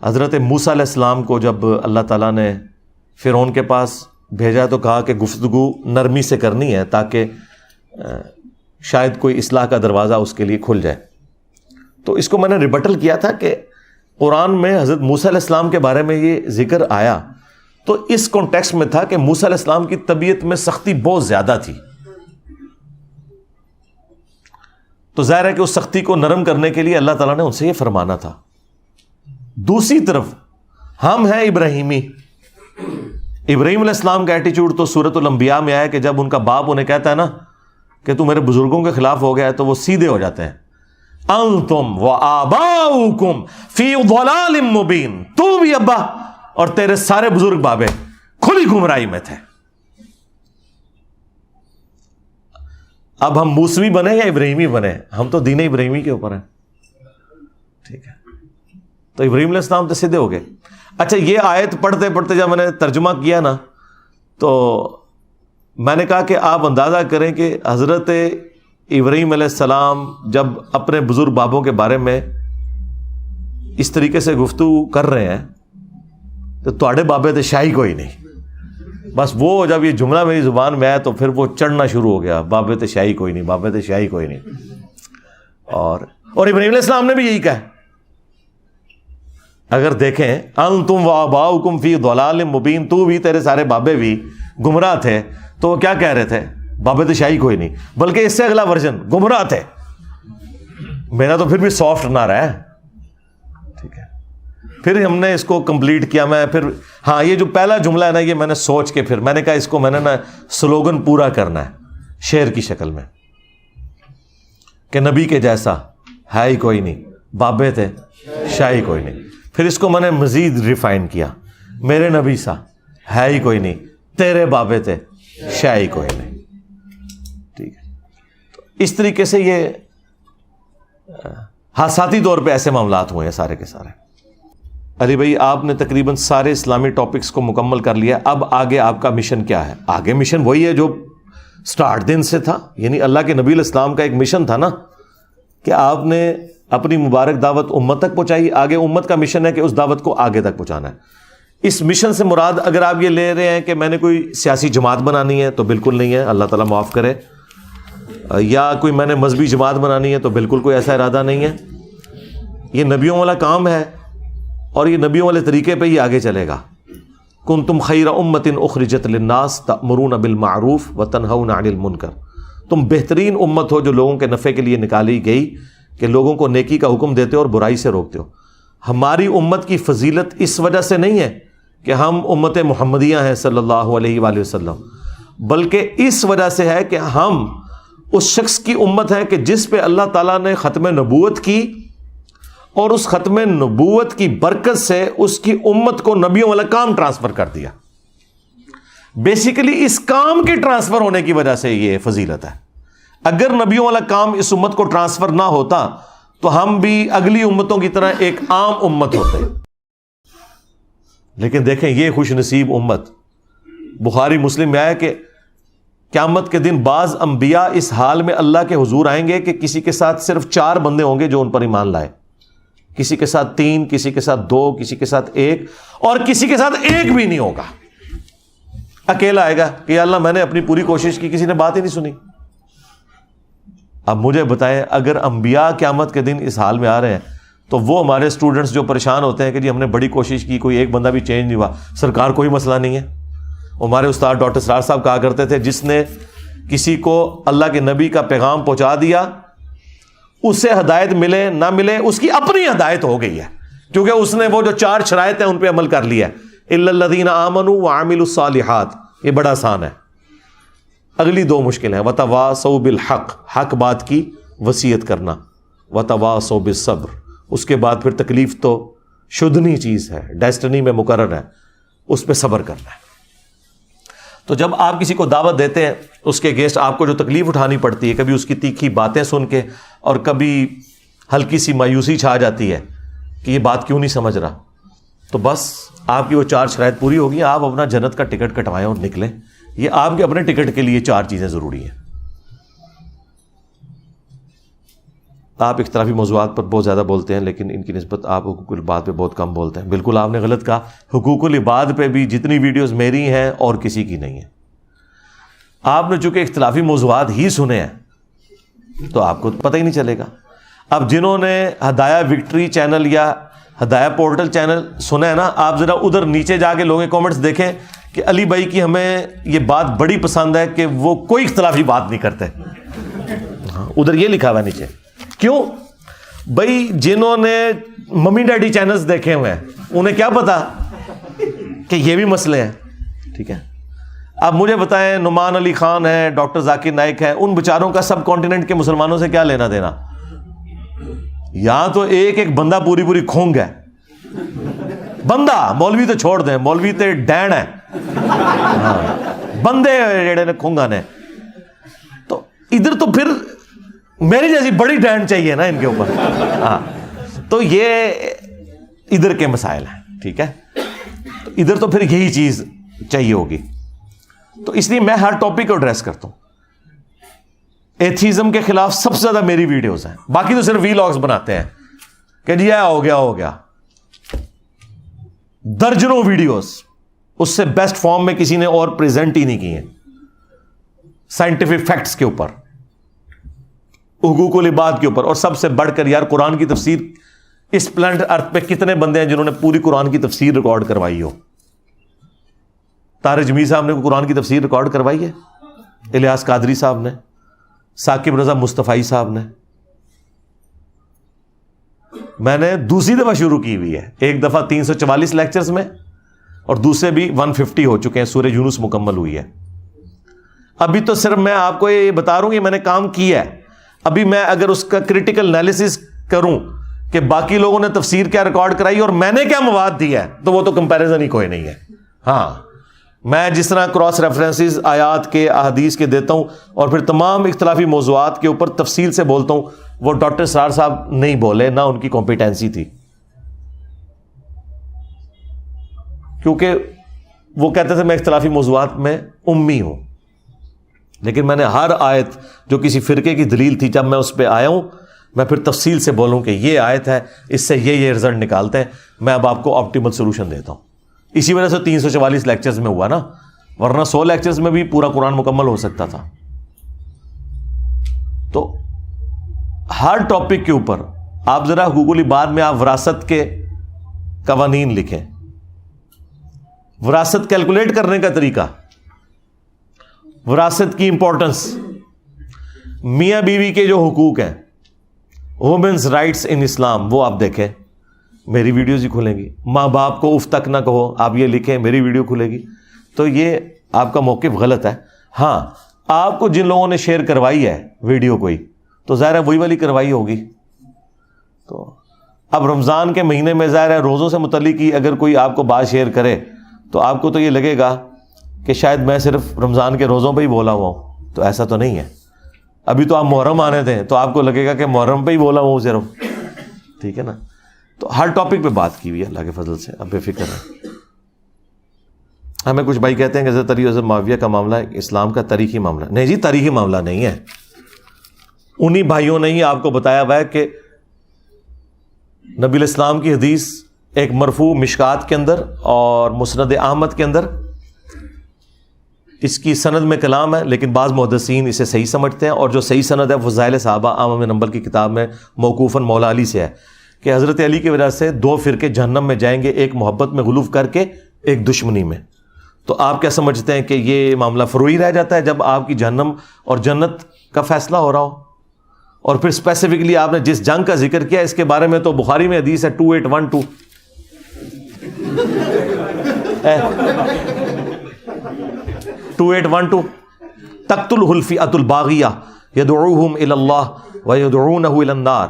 حضرت موسیٰ علیہ السلام کو جب اللہ تعالیٰ نے فرعون کے پاس بھیجا تو کہا کہ گفتگو نرمی سے کرنی ہے تاکہ شاید کوئی اصلاح کا دروازہ اس کے لیے کھل جائے۔ تو اس کو میں نے ریبٹل کیا تھا کہ قرآن میں حضرت موسیٰ علیہ السلام کے بارے میں یہ ذکر آیا تو اس کانٹیکسٹ میں تھا کہ موسیٰ علیہ السلام کی طبیعت میں سختی بہت زیادہ تھی، تو ظاہر ہے کہ اس سختی کو نرم کرنے کے لیے اللہ تعالیٰ نے ان سے یہ فرمانا تھا۔ دوسری طرف ہم ہیں ابراہیمی، ابراہیم علیہ السلام کا ایٹیچیوڈ تو سورۃ الانبیاء میں آیا کہ جب ان کا باپ انہیں کہتا ہے نا کہ تو میرے بزرگوں کے خلاف ہو گیا ہے، تو وہ سیدھے ہو جاتے ہیں، انتم وآباؤکم فی ضلال مبین، تو بھی ابا اور تیرے سارے بزرگ بابے کھلی گمراہی میں تھے۔ اب ہم موسوی بنے یا ابراہیمی بنے، ہم تو دین ابراہیمی کے اوپر ہیں، ٹھیک ہے؟ تو ابراہیم علیہ السلام تو سیدھے ہو گئے۔ اچھا، یہ آیت پڑھتے پڑھتے جب میں نے ترجمہ کیا نا، تو میں نے کہا کہ آپ اندازہ کریں کہ حضرت ابراہیم علیہ السلام جب اپنے بزرگ بابوں کے بارے میں اس طریقے سے گفتگو کر رہے ہیں تو تواڈے بابے تے شاہی کوئی نہیں، بس وہ جب یہ جملہ میری زبان میں آیا تو پھر وہ چڑھنا شروع ہو گیا، بابے تے شاہی کوئی نہیں، بابے تے شاہی کوئی نہیں۔ اور ابراہیم علیہ السلام نے بھی یہی کہا۔ اگر دیکھیں انتم وآباؤکم فی ضلال مبین، تو بھی تیرے سارے بابے بھی گمراہ تھے، تو وہ کیا کہہ رہے تھے؟ بابے تے شاہی کوئی نہیں، بلکہ اس سے اگلا ورژن گمراہ تھے۔ میرا تو پھر بھی سافٹ نہ رہا ہے، ٹھیک ہے؟ پھر ہم نے اس کو کمپلیٹ کیا، میں پھر ہاں یہ جو پہلا جملہ ہے نا، یہ میں نے سوچ کے پھر میں نے کہا اس کو میں نے نا سلوگن پورا کرنا ہے شعر کی شکل میں، کہ نبی کے جیسا ہے ہی کوئی نہیں، بابے تھے شاہی کوئی نہیں۔ پھر اس کو میں نے مزید ریفائن کیا، میرے نبی سا ہے ہی کوئی نہیں، تیرے بابے تھے شاہی کوئی نہیں، ٹھیک ہے؟ تو اس طریقے سے یہ حادثاتی طور پہ ایسے معاملات ہوئے ہیں سارے کے سارے۔ علی بھائی، آپ نے تقریباً سارے اسلامی ٹاپکس کو مکمل کر لیا، اب آگے آپ کا مشن کیا ہے؟ آگے مشن وہی ہے جو سٹارٹ دن سے تھا، یعنی اللہ کے نبی علیہ السلام کا ایک مشن تھا نا کہ آپ نے اپنی مبارک دعوت امت تک پہنچائی، آگے امت کا مشن ہے کہ اس دعوت کو آگے تک پہنچانا ہے۔ اس مشن سے مراد اگر آپ یہ لے رہے ہیں کہ میں نے کوئی سیاسی جماعت بنانی ہے تو بالکل نہیں ہے، اللہ تعالیٰ معاف کرے، یا کوئی میں نے مذہبی جماعت بنانی ہے تو بالکل کوئی ایسا ارادہ نہیں ہے۔ یہ نبیوں والا کام ہے اور یہ نبیوں والے طریقے پہ ہی آگے چلے گا۔ کنتم خیر امۃ اخرجت للناس تأمرون بالمعروف وتنہون عن المنکر، تم بہترین امت ہو جو لوگوں کے نفع کے لیے نکالی گئی کہ لوگوں کو نیکی کا حکم دیتے ہو اور برائی سے روکتے ہو۔ ہماری امت کی فضیلت اس وجہ سے نہیں ہے کہ ہم امت محمدیہ ہیں صلی اللہ علیہ وآلہ وسلم، بلکہ اس وجہ سے ہے کہ ہم اس شخص کی امت ہے کہ جس پہ اللہ تعالیٰ نے ختم نبوت کی، اور اس ختم نبوت کی برکت سے اس کی امت کو نبیوں والا کام ٹرانسفر کر دیا۔ بیسیکلی اس کام کے ٹرانسفر ہونے کی وجہ سے یہ فضیلت ہے۔ اگر نبیوں والا کام اس امت کو ٹرانسفر نہ ہوتا تو ہم بھی اگلی امتوں کی طرح ایک عام امت ہوتے۔ لیکن دیکھیں یہ خوش نصیب امت، بخاری مسلم میں آیا کہ قیامت کے دن بعض انبیاء اس حال میں اللہ کے حضور آئیں گے کہ کسی کے ساتھ صرف 4 بندے ہوں گے جو ان پر ایمان لائے، کسی کے ساتھ 3، کسی کے ساتھ 2، کسی کے ساتھ 1، اور کسی کے ساتھ 1 بھی نہیں ہوگا، اکیلا آئے گا کہ یا اللہ میں نے اپنی پوری کوشش کی، کسی نے بات ہی نہیں سنی۔ اب مجھے بتائیں اگر انبیاء قیامت کے دن اس حال میں آ رہے ہیں تو وہ ہمارے اسٹوڈنٹس جو پریشان ہوتے ہیں کہ جی ہم نے بڑی کوشش کی, کوئی ایک بندہ بھی چینج نہیں ہوا. سرکار کوئی مسئلہ نہیں ہے. ہمارے استاد ڈاکٹر سرار صاحب کہا کرتے تھے جس نے کسی کو اللہ کے نبی کا پیغام پہنچا دیا, اسے ہدایت ملے نہ ملے اس کی اپنی ہدایت ہو گئی ہے, کیونکہ اس نے وہ جو 4 شرائط ہیں ان پہ عمل کر لیا ہے. الا الذین آمنوا وعملوا الصالحات, یہ بڑا آسان ہے. اگلی 2 مشکل ہیں, وتواصوا بالحق, حق بات کی وصیت کرنا, وتواصوا بالصبر, اس کے بعد پھر تکلیف تو شدنی چیز ہے, ڈیسٹنی میں مقرر ہے, اس پہ صبر کرنا ہے. تو جب آپ کسی کو دعوت دیتے ہیں, اس کے اگینسٹ آپ کو جو تکلیف اٹھانی پڑتی ہے, کبھی اس کی تیکھی باتیں سن کے اور کبھی ہلکی سی مایوسی چھا جاتی ہے کہ یہ بات کیوں نہیں سمجھ رہا, تو بس آپ کی وہ 4 شرائط پوری ہوگی, آپ اپنا جنت کا ٹکٹ کٹوائیں اور نکلیں. یہ آپ کے اپنے ٹکٹ کے لیے 4 چیزیں ضروری ہیں. آپ اختلافی موضوعات پر بہت زیادہ بولتے ہیں, لیکن ان کی نسبت آپ حقوق العباد پہ بہت کم بولتے ہیں. بالکل آپ نے غلط کہا. حقوق العباد پہ بھی جتنی ویڈیوز میری ہیں اور کسی کی نہیں ہیں. آپ نے چونکہ اختلافی موضوعات ہی سنے ہیں تو آپ کو پتہ ہی نہیں چلے گا. اب جنہوں نے ہدایہ وکٹری چینل یا ہدایہ پورٹل چینل سنا ہے نا, آپ ذرا ادھر نیچے جا کے لوگوں کے کامنٹس دیکھیں کہ علی بھائی کی ہمیں یہ بات بڑی پسند ہے کہ وہ کوئی اختلافی بات نہیں کرتے. ادھر یہ لکھا ہوا ہے نیچے. کیوں بھائی؟ جنہوں نے ممی ڈیڈی چینلز دیکھے ہوئے ہیں انہیں کیا پتا کہ یہ بھی مسئلے ہیں. ٹھیک ہے, اب مجھے بتائیں, نعمان علی خان ہے, ڈاکٹر ذاکر نائک ہے, ان بیچاروں کا سب کانٹیننٹ کے مسلمانوں سے کیا لینا دینا؟ یہاں تو ایک بندہ پوری کھونگ ہے. بندہ, مولوی تو چھوڑ دیں, مولوی تو ڈین ہے, بندے جڑے نے کھونگا نے. تو ادھر تو پھر میری جیسی بڑی ڈین چاہیے نا ان کے اوپر. ہاں, تو یہ ادھر کے مسائل ہیں. ٹھیک ہے, تو ادھر تو پھر یہی چیز چاہیے ہوگی. تو اس لیے میں ہر ٹاپک کو ایڈریس کرتا ہوں. ایتھیزم کے خلاف سب سے زیادہ میری ویڈیوز ہیں, باقی تو صرف ویلاگز بناتے ہیں کہ جی ہو گیا. درجنوں ویڈیوز اس سے بیسٹ فارم میں کسی نے اور پریزنٹ ہی نہیں کی ہیں, سائنٹیفک فیکٹس کے اوپر, حقوق العباد کے اوپر. اور سب سے بڑھ کر یار قرآن کی تفسیر, اس پلانٹ ارتھ پہ کتنے بندے ہیں جنہوں نے پوری قرآن کی تفسیر ریکارڈ کروائی ہو؟ طارق جمیل صاحب نے قرآن کی تفسیر ریکارڈ کروائی ہے, الیاس قادری صاحب نے, ثاقب رضا مصطفی صاحب نے. میں نے دوسری دفعہ شروع کی ہوئی ہے. ایک دفعہ 344 لیکچرز میں, اور دوسرے بھی 150 ہو چکے ہیں. سورہ یونس مکمل ہوئی ہے. ابھی تو صرف میں آپ کو یہ بتا رہا ہوں کہ میں نے کام کیا ہے. ابھی میں اگر اس کا کریٹیکل انالیسس کروں کہ باقی لوگوں نے تفسیر کیا ریکارڈ کرائی اور میں نے کیا مواد دیا ہے, تو وہ تو کمپیریزن ہی کوئی نہیں ہے. ہاں, میں جس طرح کراس ریفرنسز آیات کے, احادیث کے دیتا ہوں, اور پھر تمام اختلافی موضوعات کے اوپر تفصیل سے بولتا ہوں, وہ ڈاکٹر سرار صاحب نہیں بولے, نہ ان کی کمپیٹنسی تھی, کیونکہ وہ کہتے تھے میں اختلافی موضوعات میں امی ہوں. لیکن میں نے ہر آیت جو کسی فرقے کی دلیل تھی, جب میں اس پہ آیا ہوں, میں پھر تفصیل سے بولوں کہ یہ آیت ہے, اس سے یہ رزلٹ نکالتے ہیں. میں اب آپ کو آپٹیمل سولوشن دیتا ہوں. اسی وجہ سے 344 لیکچرز میں ہوا نا, ورنہ 100 لیکچرز میں بھی پورا قرآن مکمل ہو سکتا تھا. تو ہر ٹاپک کے اوپر آپ ذرا حقوق العباد میں آپ وراثت کے قوانین لکھیں, وراثت کیلکولیٹ کرنے کا طریقہ, وراثت کی امپورٹنس, میاں بیوی کے جو حقوق ہیں, وومنز رائٹس ان اسلام, وہ آپ دیکھیں, میری ویڈیوز ہی کھلیں گی. ماں باپ کو اف تک نہ کہو, آپ یہ لکھیں, میری ویڈیو کھلے گی. تو یہ آپ کا موقف غلط ہے. ہاں, آپ کو جن لوگوں نے شیئر کروائی ہے ویڈیو کوئی, تو ظاہر ہے وہی والی کروائی ہوگی. تو اب رمضان کے مہینے میں ظاہر ہے روزوں سے متعلق ہی اگر کوئی آپ کو بات شیئر کرے تو آپ کو تو یہ لگے گا کہ شاید میں صرف رمضان کے روزوں پہ ہی بولا ہوا ہوں. تو ایسا تو نہیں ہے. ابھی تو آپ محرم آنے دیں تو آپ کو لگے گا کہ محرم پہ ہی بولا ہوا ہوں صرف. ٹھیک ہے نا. تو ہر ٹاپک پہ بات کی ہوئی ہے اللہ کے فضل سے, اب بے فکر ہے. ہمیں کچھ بھائی کہتے ہیں کہ حضرت علی حضرت معاویہ کا معاملہ اسلام کا تاریخی معاملہ. نہیں جی, تاریخی معاملہ نہیں ہے. انہی بھائیوں نے ہی آپ کو بتایا ہوا ہے کہ نبی الاسلام کی حدیث ایک مرفوع مشکات کے اندر اور مسند احمد کے اندر, اس کی سند میں کلام ہے, لیکن بعض محدثین اسے صحیح سمجھتے ہیں, اور جو صحیح سند ہے فضائل صحابہ امام نمبر کی کتاب میں موقوفاً مولا علی سے ہے کہ حضرت علی کی وجہ سے 2 فرقے جہنم میں جائیں گے، ایک محبت میں غلوف کر کے، ایک دشمنی میں. تو آپ کیا سمجھتے ہیں کہ یہ معاملہ فروئی رہ جاتا ہے جب آپ کی جہنم اور جنت کا فیصلہ ہو رہا ہو؟ اور پھر اسپیسیفکلی آپ نے جس جنگ کا ذکر کیا اس کے بارے میں تو بخاری میں حدیث ہے 2812 2812 تقتل الفئۃ الباغیہ یدعوہم الی اللہ ویدعونہ الی النار.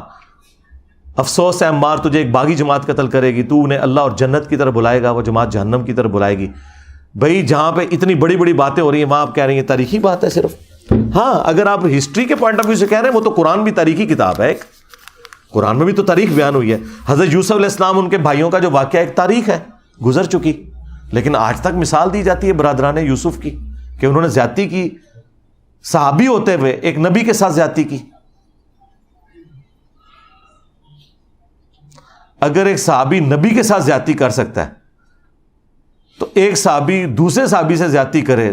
افسوس ہے عمار، تجھے ایک باغی جماعت قتل کرے گی، تو انہیں اللہ اور جنت کی طرف بلائے گا، وہ جماعت جہنم کی طرف بلائے گی. بھائی جہاں پہ اتنی بڑی بڑی باتیں ہو رہی ہیں وہاں آپ کہہ رہی ہیں تاریخی بات ہے صرف. ہاں اگر آپ ہسٹری کے پوائنٹ آف ویو سے کہہ رہے ہیں وہ تو قرآن بھی تاریخی کتاب ہے، ایک قرآن میں بھی تو تاریخ بیان ہوئی ہے. حضرت یوسف علیہ السلام ان کے بھائیوں کا جو واقعہ ایک تاریخ ہے گزر چکی، لیکن آج تک مثال دی جاتی ہے برادران یوسف کی کہ انہوں نے زیادتی کی، صحابی ہوتے ہوئے ایک نبی کے ساتھ زیادتی کی. اگر ایک صحابی نبی کے ساتھ زیادتی کر سکتا ہے تو ایک صحابی دوسرے صحابی سے زیادتی کرے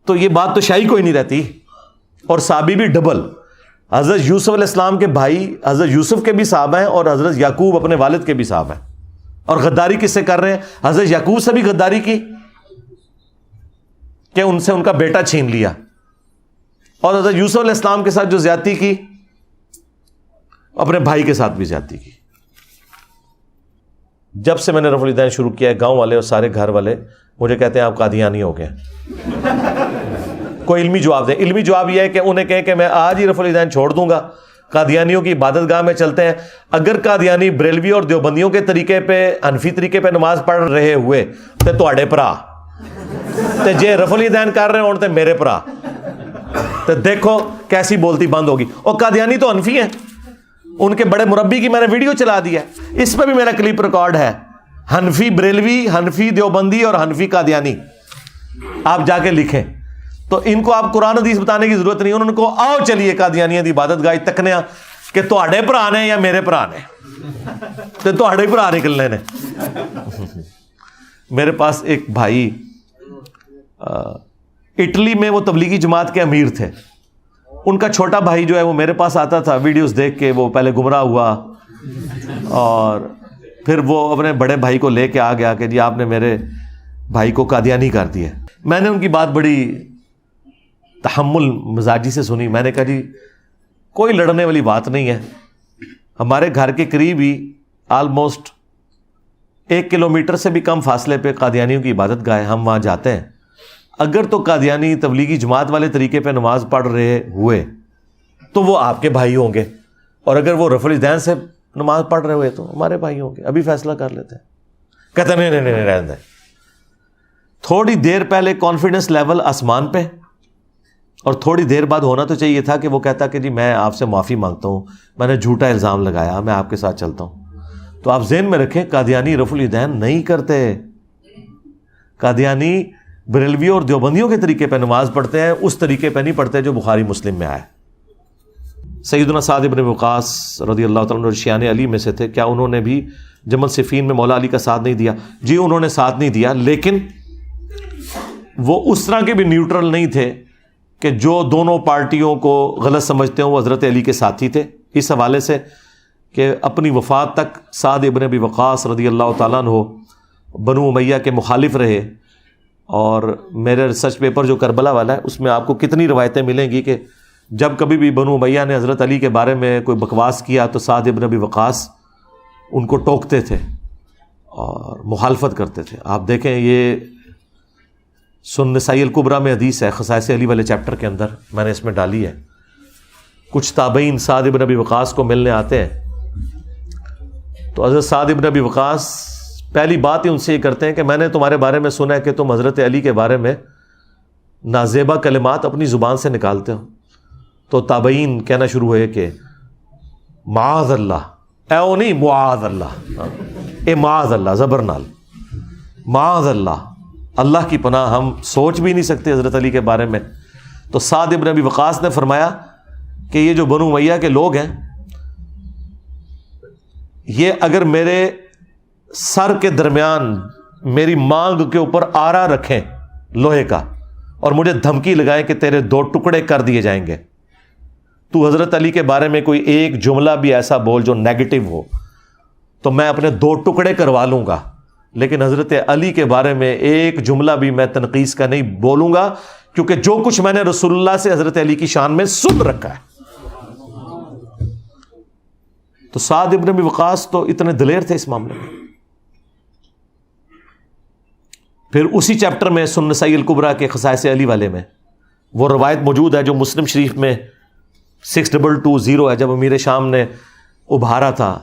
تو یہ بات تو شاہی کوئی نہیں رہتی. اور صحابی بھی ڈبل، حضرت یوسف علیہ السلام کے بھائی حضرت یوسف کے بھی صحابہ ہیں اور حضرت یعقوب اپنے والد کے بھی صحابہ ہیں. اور غداری کس سے کر رہے ہیں؟ حضرت یعقوب سے بھی غداری کی کہ ان سے ان کا بیٹا چھین لیا، اور حضرت یوسف علیہ السلام کے ساتھ جو زیادتی کی اپنے بھائی کے ساتھ بھی زیادتی کی. جب سے میں نے رفع الیدین شروع کیا ہے گاؤں والے اور سارے گھر والے مجھے کہتے ہیں آپ قادیانی ہو گئے. کوئی علمی جواب دیں. علمی جواب یہ ہے کہ انہیں کہیں کہ میں آج ہی رفع الیدین چھوڑ دوں گا، قادیانیوں کی عبادت گاہ میں چلتے ہیں. اگر قادیانی بریلوی اور دیوبندیوں کے طریقے پہ حنفی طریقے پہ نماز پڑھ رہے ہوئے تے تواڈے بھرا تے جے رفع الیدین کر رہے ہون تے میرے بھرا، تے دیکھو کیسی بولتی بند ہوگی. اور قادیانی تو حنفی ہیں، ان کے بڑے مربی کی میں نے ویڈیو چلا دیا ہے، اس پہ بھی میرا کلپ ریکارڈ ہے. حنفی بریلوی، حنفی دیوبندی اور حنفی قادیانی، آپ جا کے لکھیں. تو ان کو آپ قرآن حدیث بتانے کی ضرورت نہیں، ان کو آؤ چلیے قادیانیاں دی عبادت گاہ تکنے کہ تواڈے بھرا نے یا میرے بھرا نے، تے تواڈے بھرا نکلنے نے. میرے پاس ایک بھائی اٹلی میں وہ تبلیغی جماعت کے امیر تھے. ان کا چھوٹا بھائی جو ہے وہ میرے پاس آتا تھا، ویڈیوز دیکھ کے وہ پہلے گمراہ ہوا اور پھر وہ اپنے بڑے بھائی کو لے کے آ گیا کہ جی آپ نے میرے بھائی کو قادیانی کر دیا. میں نے ان کی بات بڑی تحمل مزاجی سے سنی. میں نے کہا جی کوئی لڑنے والی بات نہیں ہے، ہمارے گھر کے قریب ہی آلموسٹ 1 کلومیٹر سے بھی کم فاصلے پہ قادیانیوں کی عبادت گاہ ہے، ہم وہاں جاتے ہیں. اگر تو قادیانی تبلیغی جماعت والے طریقے پہ نماز پڑھ رہے ہوئے تو وہ آپ کے بھائی ہوں گے، اور اگر وہ رفع الیدین سے نماز پڑھ رہے ہوئے تو ہمارے بھائی ہوں گے. ابھی فیصلہ کر لیتے ہیں. کہتے نہیں رہنے دیں. تھوڑی دیر پہلے کانفیڈنس لیول آسمان پہ، اور تھوڑی دیر بعد ہونا تو چاہیے تھا کہ وہ کہتا کہ جی میں آپ سے معافی مانگتا ہوں، میں نے جھوٹا الزام لگایا، میں آپ کے ساتھ چلتا ہوں. تو آپ ذہن میں رکھیں قادیانی رفع الیدین نہیں کرتے، قادیانی بریلویوں اور دیوبندیوں کے طریقے پہ نماز پڑھتے ہیں، اس طریقے پہ نہیں پڑھتے جو بخاری مسلم میں آئے. سیدنا سعد بن وقاص رضی اللہ تعالیٰ عنہ شیعان علی میں سے تھے. کیا انہوں نے بھی جمل صفین میں مولا علی کا ساتھ نہیں دیا؟ جی انہوں نے ساتھ نہیں دیا، لیکن وہ اس طرح کے بھی نیوٹرل نہیں تھے کہ جو دونوں پارٹیوں کو غلط سمجھتے ہوں. وہ حضرت علی کے ساتھی تھے اس حوالے سے کہ اپنی وفات تک سعد ابن ابی وقاص رضی اللہ تعالیٰ عنہ بنو امیہ کے مخالف رہے. اور میرے ریسرچ پیپر جو کربلا والا ہے اس میں آپ کو کتنی روایتیں ملیں گی کہ جب کبھی بھی بنو امیہ نے حضرت علی کے بارے میں کوئی بکواس کیا تو سعد ابن ابی وقاص ان کو ٹوکتے تھے اور مخالفت کرتے تھے. آپ دیکھیں یہ سنن نسائی الکبریٰ میں حدیث ہے، خصائص علی والے چیپٹر کے اندر میں نے اس میں ڈالی ہے. کچھ تابعین سعد ابن ابی وقاص کو ملنے آتے ہیں تو حضرت سعد ابن ابی وقاص پہلی بات ہی ان سے یہ کرتے ہیں کہ میں نے تمہارے بارے میں سنا ہے کہ تم حضرت علی کے بارے میں نازیبا کلمات اپنی زبان سے نکالتے ہو. تو تابعین کہنا شروع ہوئے کہ معاذ اللہ، اے او نہیں معاذ اللہ، اے معاذ اللہ زبر نال، معاذ اللہ، اللہ کی پناہ، ہم سوچ بھی نہیں سکتے حضرت علی کے بارے میں. تو سعد ابن ابی وقاص نے فرمایا کہ یہ جو بنو امیہ کے لوگ ہیں یہ اگر میرے سر کے درمیان میری مانگ کے اوپر آرا رکھیں لوہے کا اور مجھے دھمکی لگائیں کہ تیرے 2 ٹکڑے کر دیے جائیں گے، تو حضرت علی کے بارے میں کوئی ایک جملہ بھی ایسا بول جو نیگیٹو ہو تو میں اپنے 2 ٹکڑے کروا لوں گا، لیکن حضرت علی کے بارے میں ایک جملہ بھی میں تنقیص کا نہیں بولوں گا، کیونکہ جو کچھ میں نے رسول اللہ سے حضرت علی کی شان میں سن رکھا ہے۔ تو سعد ابن ابی وقاص تو اتنے دلیر تھے اس معاملے میں۔ پھر اسی چیپٹر میں سنن نسائی الکبریٰ کے خصائص علی والے میں وہ روایت موجود ہے جو مسلم شریف میں 6220 ہے، جب امیر شام نے ابھارا تھا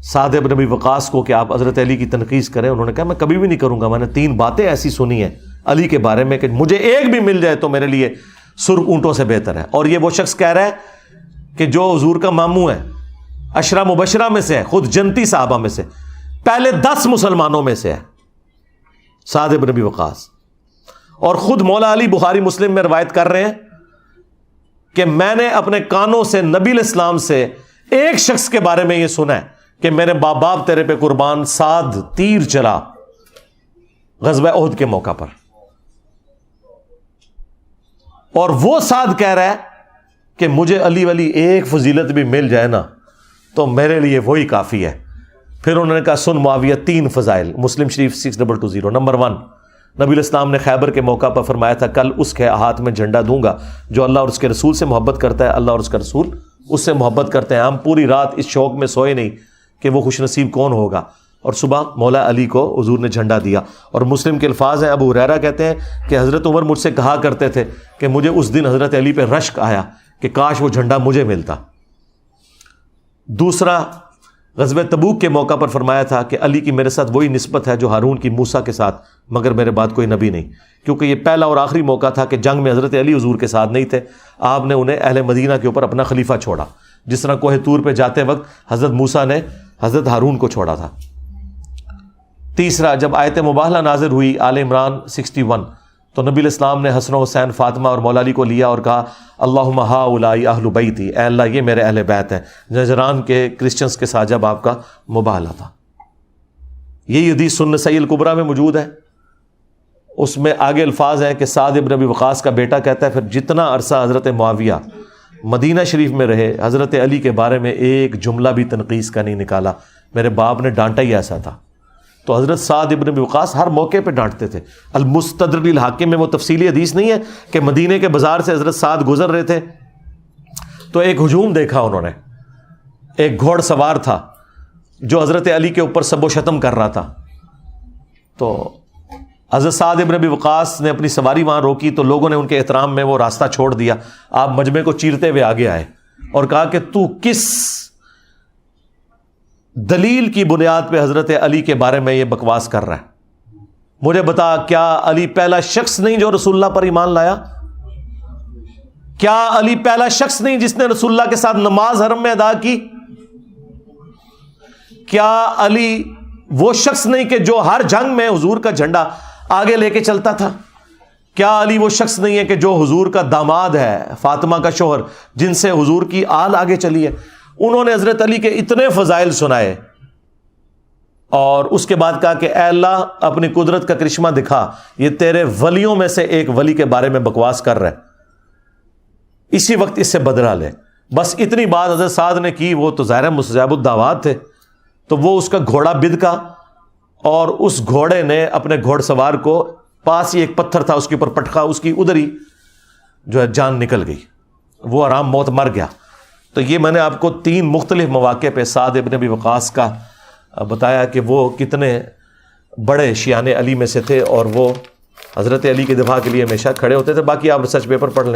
سعد ابن ابی وقاص کو کہ آپ حضرت علی کی تنقیص کریں، انہوں نے کہا میں کبھی بھی نہیں کروں گا، میں نے 3 باتیں ایسی سنی ہیں علی کے بارے میں کہ مجھے ایک بھی مل جائے تو میرے لیے سرخ اونٹوں سے بہتر ہے۔ اور یہ وہ شخص کہہ رہا ہے کہ جو حضور کا ماموں ہے، عشرہ مبشرہ میں سے ہے، خود جنتی صحابہ میں سے، پہلے 10 مسلمانوں میں سے ہے سعد ابن ابی وقاص، اور خود مولا علی بخاری مسلم میں روایت کر رہے ہیں کہ میں نے اپنے کانوں سے نبی الاسلام سے ایک شخص کے بارے میں یہ سنا ہے کہ میرے باپ تیرے پہ قربان، سعد تیر چلا غزوہ احد کے موقع پر، اور وہ سعد کہہ رہا ہے کہ مجھے علی ولی ایک فضیلت بھی مل جائے نا تو میرے لیے وہی کافی ہے۔ پھر انہوں نے کہا سن معاویہ 3 فضائل، مسلم شریف 6220۔ نمبر 1، نبی الاسلام نے خیبر کے موقع پر فرمایا تھا کل اس کے ہاتھ میں جھنڈا دوں گا جو اللہ اور اس کے رسول سے محبت کرتا ہے، اللہ اور اس کا رسول اس سے محبت کرتے ہیں۔ ہم پوری رات اس شوق میں سوئے نہیں کہ وہ خوش نصیب کون ہوگا، اور صبح مولا علی کو حضور نے جھنڈا دیا۔ اور مسلم کے الفاظ ہیں، ابو ہریرہ کہتے ہیں کہ حضرت عمر مجھ سے کہا کرتے تھے کہ مجھے اس دن حضرت علی پہ رشک آیا کہ کاش وہ جھنڈا مجھے ملتا۔ دوسرا، غزوہ تبوک کے موقع پر فرمایا تھا کہ علی کی میرے ساتھ وہی نسبت ہے جو ہارون کی موسیٰ کے ساتھ، مگر میرے بعد کوئی نبی نہیں، کیونکہ یہ پہلا اور آخری موقع تھا کہ جنگ میں حضرت علی حضور کے ساتھ نہیں تھے، آپ نے انہیں اہل مدینہ کے اوپر اپنا خلیفہ چھوڑا، جس طرح کوہ طور پہ جاتے وقت حضرت موسیٰ نے حضرت ہارون کو چھوڑا تھا۔ تیسرا، جب آیت مباہلہ نازل ہوئی آل عمران 61، تو نبی الاسلام نے حسن و حسین، فاطمہ اور مولا علی کو لیا اور کہا اللہم ہؤلاء اہل بیتی، اے اللہ یہ میرے اہل بیت ہیں، نجران کے کرسچنز کے ساتھ جب آپ کا مباہلہ تھا۔ یہ حدیث سنن نسائی الکبریٰ میں موجود ہے، اس میں آگے الفاظ ہیں کہ سعد ابن ابی وقاص کا بیٹا کہتا ہے پھر جتنا عرصہ حضرت معاویہ مدینہ شریف میں رہے، حضرت علی کے بارے میں ایک جملہ بھی تنقیص کا نہیں نکالا، میرے باپ نے ڈانٹا ہی ایسا تھا۔ تو حضرت سعد ابن ابی وقاص ہر موقع پہ ڈانٹتے تھے۔ المستدرک الحاکم میں وہ تفصیلی حدیث نہیں ہے کہ مدینے کے بازار سے حضرت سعد گزر رہے تھے تو ایک ہجوم دیکھا انہوں نے، ایک گھوڑ سوار تھا جو حضرت علی کے اوپر سب و شتم کر رہا تھا، تو حضرت سعد ابن ابی وقاص نے اپنی سواری وہاں روکی تو لوگوں نے ان کے احترام میں وہ راستہ چھوڑ دیا۔ آپ مجمع کو چیرتے ہوئے آگے آئے اور کہا کہ تو کس دلیل کی بنیاد پہ حضرت علی کے بارے میں یہ بکواس کر رہا ہے؟ مجھے بتا، کیا علی پہلا شخص نہیں جو رسول اللہ پر ایمان لایا؟ کیا علی پہلا شخص نہیں جس نے رسول اللہ کے ساتھ نماز حرم میں ادا کی؟ کیا علی وہ شخص نہیں کہ جو ہر جنگ میں حضور کا جھنڈا آگے لے کے چلتا تھا؟ کیا علی وہ شخص نہیں ہے کہ جو حضور کا داماد ہے، فاطمہ کا شوہر، جن سے حضور کی آل آگے چلی ہے؟ انہوں نے حضرت علی کے اتنے فضائل سنائے اور اس کے بعد کہا کہ اے اللہ اپنی قدرت کا کرشمہ دکھا، یہ تیرے ولیوں میں سے ایک ولی کے بارے میں بکواس کر رہا ہے، اسی وقت اس سے بدلہ لے۔ بس اتنی بات حضرت سعد نے کی، وہ تو ظاہر مستجاب الدعوات تھے، تو وہ اس کا گھوڑا بدکا اور اس گھوڑے نے اپنے گھوڑ سوار کو، پاس ہی ایک پتھر تھا اس کے اوپر پٹخا، اس کی ادھر ہی جو ہے جان نکل گئی، وہ آرام موت مر گیا۔ تو یہ میں نے آپ کو 3 مختلف مواقع پہ سعد ابن ابی وقاص کا بتایا کہ وہ کتنے بڑے شیان علی میں سے تھے اور وہ حضرت علی کے دفاع کے لیے ہمیشہ کھڑے ہوتے تھے۔ باقی آپ ریسرچ پیپر پڑھ لیں۔